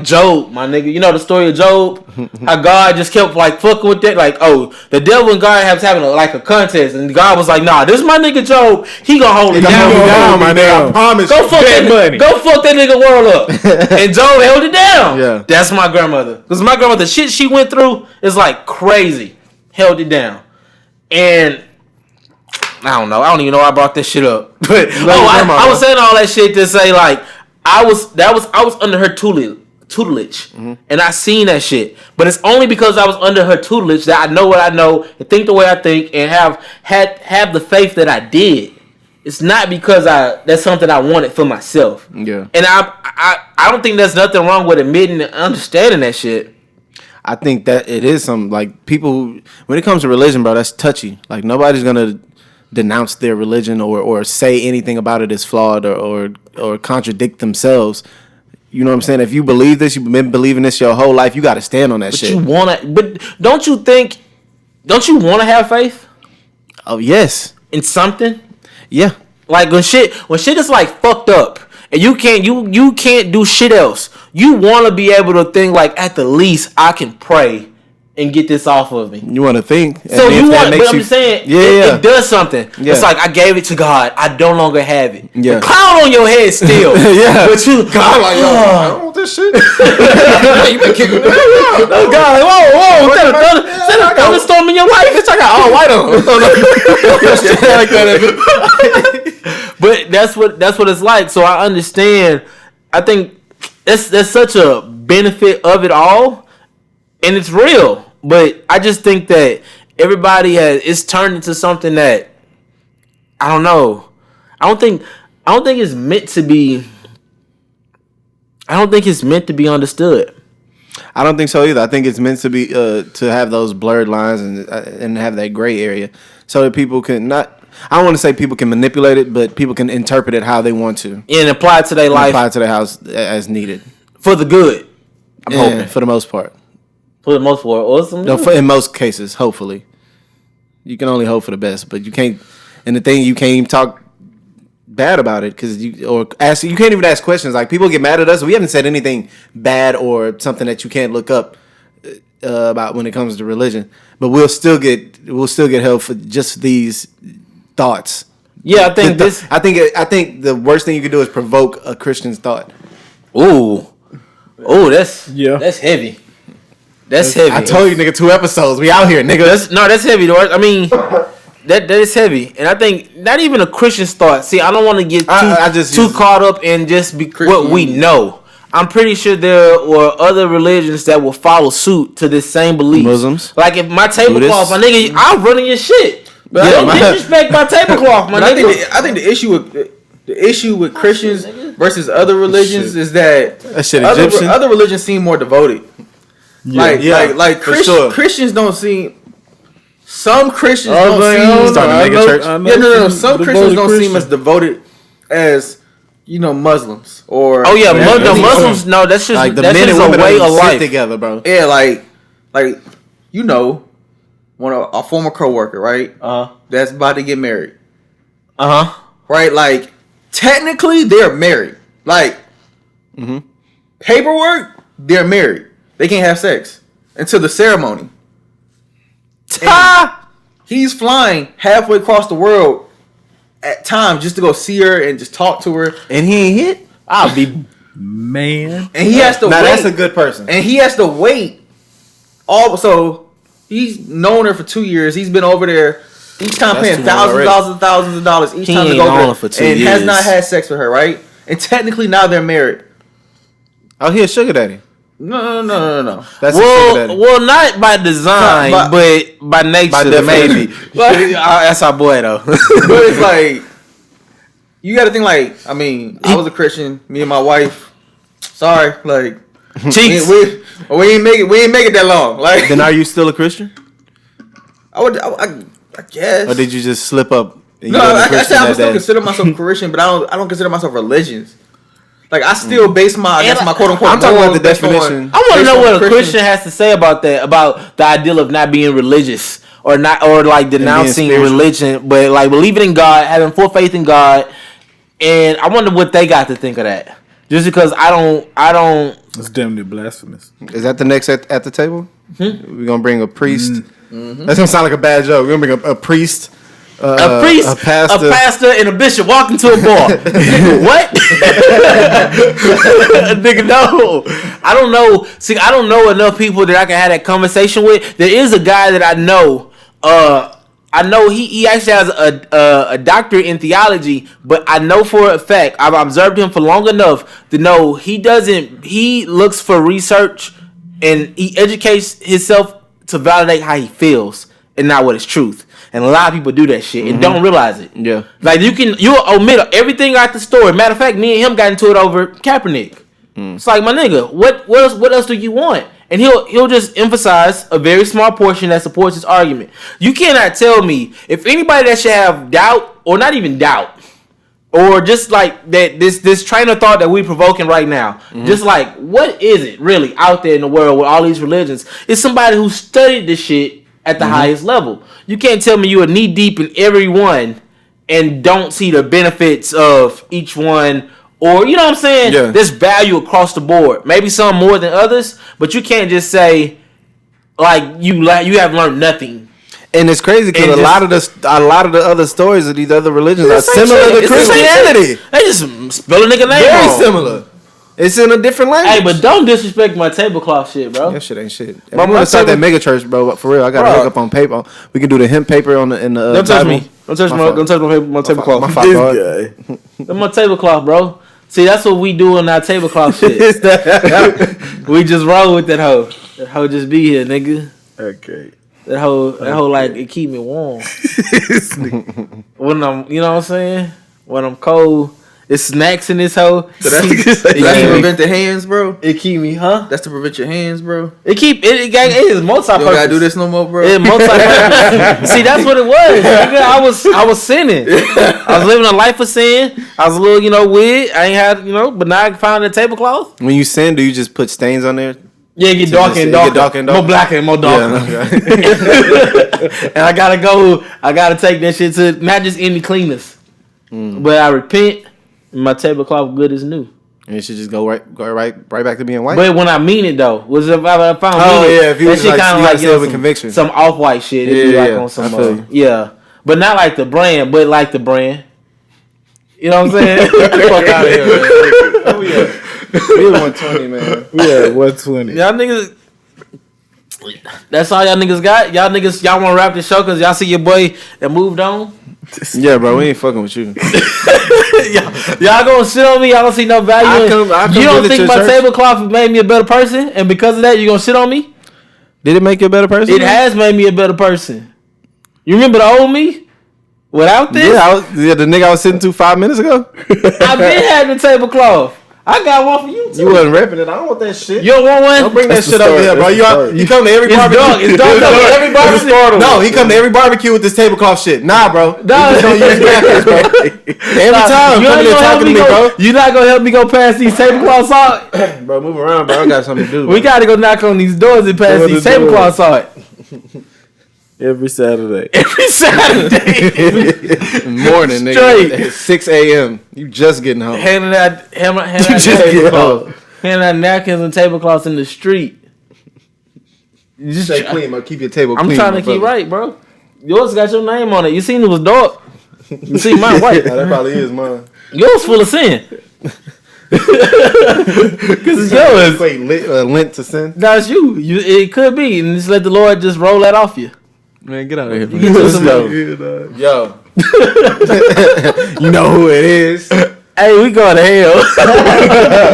Job, my nigga. You know the story of Job? How God just kept like fucking with that. Like, oh, the devil and God was having a contest, and God was like, nah, this is my nigga Job. He gonna hold it down, my nigga. I promise. Go fuck that nigga world up. And Job held it down. Yeah, that's my grandmother. Because my grandmother, the shit she went through is like crazy. Held it down, and I don't know. I don't even know why I brought this shit up. But I was saying all that shit to say like I was under her tutelage, and I seen that shit. But it's only because I was under her tutelage that I know what I know and think the way I think and have the faith that I did. It's not because that's something I wanted for myself. Yeah, and I don't think there's nothing wrong with admitting and understanding that shit. I think that it is some like people when it comes to religion, bro. That's touchy. Like nobody's gonna denounce their religion or say anything about it as flawed or contradict themselves. You know what I'm saying? If you believe this, you've been believing this your whole life, you got to stand on that shit. But don't you want to have faith? Oh, yes. In something? Yeah. Like when shit is like fucked up and you can't do shit else. You want to be able to think like at the least I can pray and get this off of me. You want to think. So you want, but I'm saying, it does something. Yeah. It's like I gave it to God. I no longer have it. Yeah. The cloud on your head still. Yeah. But you, God, like, I don't want this shit. You been kicking me. Oh God, whoa, is that a thunderstorm in your life? Bitch, I got all white on. But that's what it's like. So I understand. I think that's such a benefit of it all, and it's real. But I just think that it's turned into something that I don't know. I don't think it's meant to be. I don't think it's meant to be understood. I don't think so either. I think it's meant to be to have those blurred lines and have that gray area so that people can not. I don't want to say people can manipulate it, but people can interpret it how they want to and apply it to their life, apply it to their house as needed for the good. I'm hoping for the most part. For the most part, awesome. No, in most cases, hopefully, you can only hope for the best, but you can't. And the thing, you can't even talk bad about it because you can't even ask questions. Like people get mad at us. We haven't said anything bad or something that you can't look up about when it comes to religion, but we'll still get help for just these thoughts. Yeah, I think the worst thing you can do is provoke a Christian's thought. Ooh, that's heavy. That's heavy. I told you, nigga, 2 episodes. We out here, nigga. That's heavy, though. I mean, that is heavy, and I think not even a Christian's thought. See, I don't want to get too caught up in just what we know. I'm pretty sure there were other religions that will follow suit to this same belief. Muslims, like if my tablecloth, my nigga, I'm running your shit. But I don't disrespect my tablecloth, my nigga. I think the issue with Christians versus other religions is that other religions seem more devoted. Yeah. Like Christians don't seem. some Christians don't seem some Christians don't seem as devoted as Muslims or Muslims. No, that's just like the that's men just and women a way of life together, bro. Yeah, like one of our former coworker, right? That's about to get married. Right, like technically they're married. Like paperwork, they're married. They can't have sex until the ceremony. He's flying halfway across the world at times just to go see her and just talk to her. And he ain't hit? I'll be man. And he has to wait. That's a good person. And he has to wait. So he's known her for 2 years. He's been over there each time paying thousands of dollars each time to go over there. For 2 and years. has not had sex with her, right? And technically now they're married. Oh, he a sugar daddy. No. That's a sugar daddy. Well, not by design, but by nature. By definition. Maybe. That's our boy, though. But it's like, you got to think like, I mean, I was a Christian. Me and my wife. Sorry, like, Cheeks. we ain't make it that long. Like, Then are you still a Christian? I guess. Or did you just slip up? No, I said I would still consider myself Christian, but I don't consider myself religious. Like, I still base my quote unquote. I'm talking about the definition. I want to know what a Christian has to say about that, about the ideal of not being religious or like denouncing religion, but like believing in God, having full faith in God, and I wonder what they got to think of that. Just because I don't. It's damn near blasphemous. Is that the next at the table? We're gonna bring a priest. That's gonna sound like a bad joke. We're gonna bring a priest. A priest, a pastor, and a bishop walk into a bar. Nigga, what? Nigga, no. I don't know. See, I don't know enough people that I can have that conversation with. There is a guy that I know. I know he actually has a doctorate in theology, but I know for a fact, I've observed him for long enough to know he looks for research and he educates himself to validate how he feels and not what is truth. And a lot of people do that shit and don't realize it. Yeah. Like you'll omit everything out the story. Matter of fact, me and him got into it over Kaepernick. It's like, my nigga, what else do you want? And he'll just emphasize a very small portion that supports his argument. You cannot tell me if anybody that should have doubt, or not even doubt, or just like that this train of thought that we're provoking right now, just like, what is it really out there in the world with all these religions? It's somebody who studied this shit at the highest level. You can't tell me you are knee deep in every one and don't see the benefits of each one. Or, you know what I'm saying? Yeah. There's value across the board. Maybe some more than others, but you can't just say like you have learned nothing. And it's crazy because a lot of the other stories of these other religions are similar to Christianity. They just spell a nigga name very similar. It's in a different language. Hey, but don't disrespect my tablecloth shit, bro. That shit ain't shit. I'm gonna start that mega church, bro. For real, I got to hook up on paper. We can do the hemp paper on the. Don't touch me. Don't touch my tablecloth. My guy. That's my tablecloth, bro. See, that's what we do on our tablecloth shit. We just roll with that hoe. That hoe just be here, nigga. Okay. That hoe like it keep me warm. When I'm, you know what I'm saying? When I'm cold. It's snacks in this hoe. So that's to prevent the hands, bro. It keep me, huh? That's to prevent your hands, bro. It is multi-purpose. You don't gotta do this no more, bro. It's multi-purpose. See, that's what it was. Nigga, I was sinning. I was living a life of sin. I was a little, weird. I ain't had, but now I found a tablecloth. When you sin, do you just put stains on there? Yeah, get darker and darker. More black and more darker. Yeah, okay. And I gotta take that shit to not just any cleaners. But I repent. My tablecloth good as new. And it should just go right back to being white. But when I mean it though, was if I found if you that shit kind of like with conviction, some off white shit. It'd be like on some but not like the brand, but like the brand. You know what I'm saying? Fuck out of here, man. We 120, man. Yeah, 120. Y'all niggas. That's all y'all niggas got. Y'all want to wrap this show because y'all see your boy that moved on. Yeah, bro, we ain't fucking with you. y'all gonna sit on me? Y'all don't see no value. You don't think my tablecloth made me a better person, and because of that, you gonna shit on me? Did it make you a better person? It has made me a better person. You remember the old me without this? Yeah, the nigga I was sitting to 5 minutes ago. I've been having the tablecloth. I got one for you too. You wasn't repping it. I don't want that shit. You don't want one? Don't bring that shit over here, bro. You come to every barbecue. It's dark. Every barbecue. No, he come to every barbecue with this tablecloth shit. Nah, bro. You just don't use napkins, bro. Every time, you coming there talking to me, bro. You not gonna help me go past these tablecloths out? Bro, move around, bro. I got something to do. We gotta go knock on these doors and pass these tablecloths out. Every Saturday. Morning, nigga. At 6 a.m. You just getting home. Handing out napkins and tablecloths in the street. You just stay clean, bro. Keep your table clean. I'm trying to keep right, bro. Yours got your name on it. You seen it was dark. You see mine white. That probably is mine. Yours full of sin. Because it's yours. Wait, lint to sin? No, it's you. It could be. And just let the Lord just roll that off you. Man, get out of here, man. Let's go. Yo. You know who it is. Hey, we going to hell.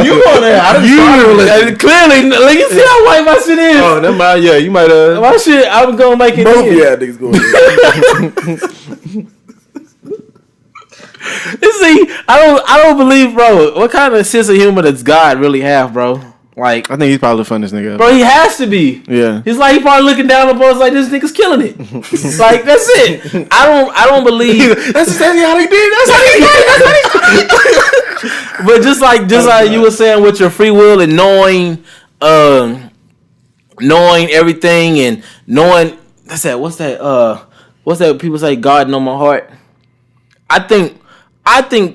You going to hell. Clearly, like, you see how white my shit is? Oh, never mind. Yeah, you might have. My shit, I'm going to make it. Both of y'all niggas going to hell. See, I don't believe, bro. What kind of sense of humor does God really have, bro? Like, I think he's probably the funniest nigga. Bro, he has to be. Yeah. He's like, he probably looking down on us like, this nigga's killing it. Like, that's it. I don't believe. That's exactly how they did. That's how they did. But just like you were saying with your free will and knowing everything and knowing, what's that people say, God know my heart. I think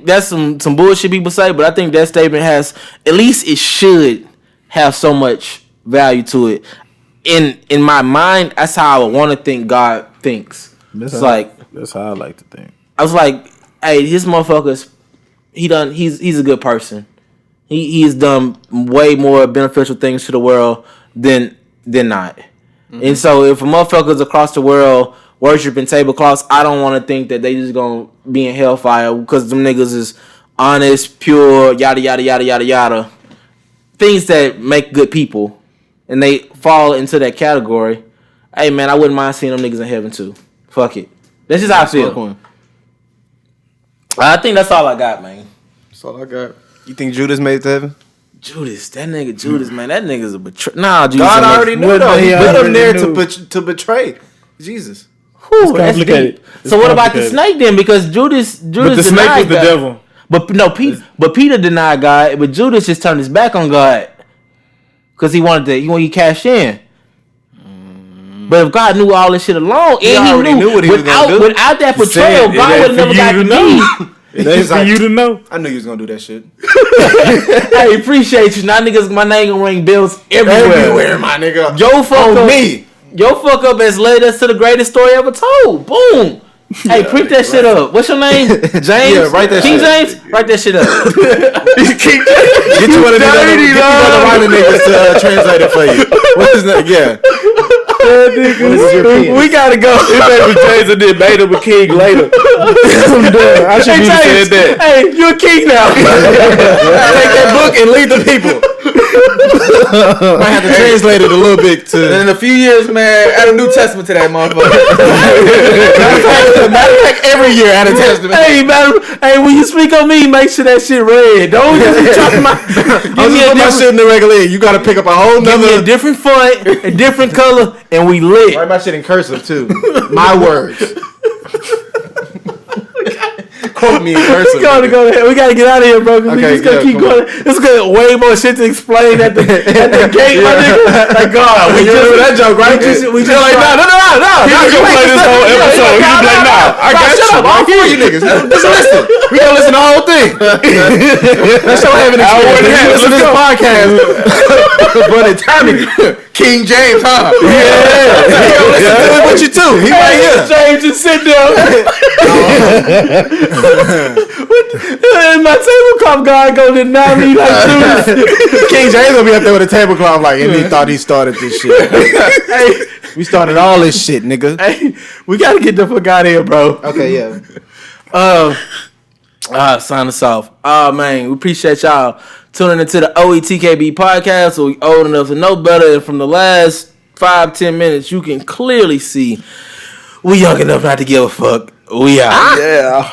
that's some bullshit people say, but I think that statement has, at least it should have so much value to it. In my mind, that's how I want to think God thinks. That's how I like to think. I was like, hey, this motherfucker's he's a good person. He's done way more beneficial things to the world than not. Mm-hmm. And so if a motherfucker's across the world worshiping tablecloths, I don't want to think that they just gonna be in hellfire because them niggas is honest, pure, yada yada yada yada yada. Things that make good people, and they fall into that category. Hey man, I wouldn't mind seeing them niggas in heaven too. Fuck it. That's just how I feel. I think that's all I got, man. That's all I got. You think Judas made it to heaven? Judas, man, that nigga's a betrayer. Nah, Judas. God already knew though. He put him there to betray Jesus. Whew, that's complicated. So what about the snake then? Because Judas but the snake was the devil. But no, Peter denied God, but Judas just turned his back on God because he cashed in. But if God knew all this shit along, he already knew what he was gonna do. Without that betrayal, God would have never got to me. It ain't for you to know. I knew you was gonna do that shit. I appreciate you. Now niggas, my name gonna ring bells everywhere, my nigga. Yo, fuck on up. Me. Your fuck up has led us to the greatest story ever told. Boom. Hey, print that shit up. What's your name? James? Yeah, write that King shit. James? Write that shit up. Get you one of the writing niggas to translate it for you. What is that? Yeah. We gotta go. His name was James and then made him a king later. I'm done. I should have said that. Hey, you're a king now. Take that book and lead the people. Might have to translate it a little bit to. And in a few years, man, add a New Testament to that motherfucker. Matter of fact, every year add a testament. Hey, when you speak on me, make sure that shit red. Don't just be talking about. I'm just put my shit in the regular. You got to pick up a whole nother. Give me a different font, a different color, and we lit. Write my shit in cursive too. My words. Quote me in cursive. We gotta get out of here, bro. Okay, we just gotta keep going. It's gonna way more shit to explain at the gate, my nigga. Like God, we just remember that joke, right? We just like no. He's gonna play this whole episode. He's like, nah, I got you. All four of you niggas. Just listen. We gotta listen to the whole thing. Let's show having experience. Listen to this podcast for an eternity. King James, huh? Yeah. Listen to it with you too. He right here. James just sit down. My tablecloth guy go deny me like Judas. King James gonna be up there with a tablecloth like, and he thought he started this shit. Hey, we started all this shit, nigga. Hey, we gotta get the fuck out of here, bro. Okay, yeah. Sign us off. Oh man, we appreciate y'all tuning into the OETKB podcast. So we old enough to know better, and from the last 5-10 minutes, you can clearly see we young enough not to give a fuck. We out. Yeah.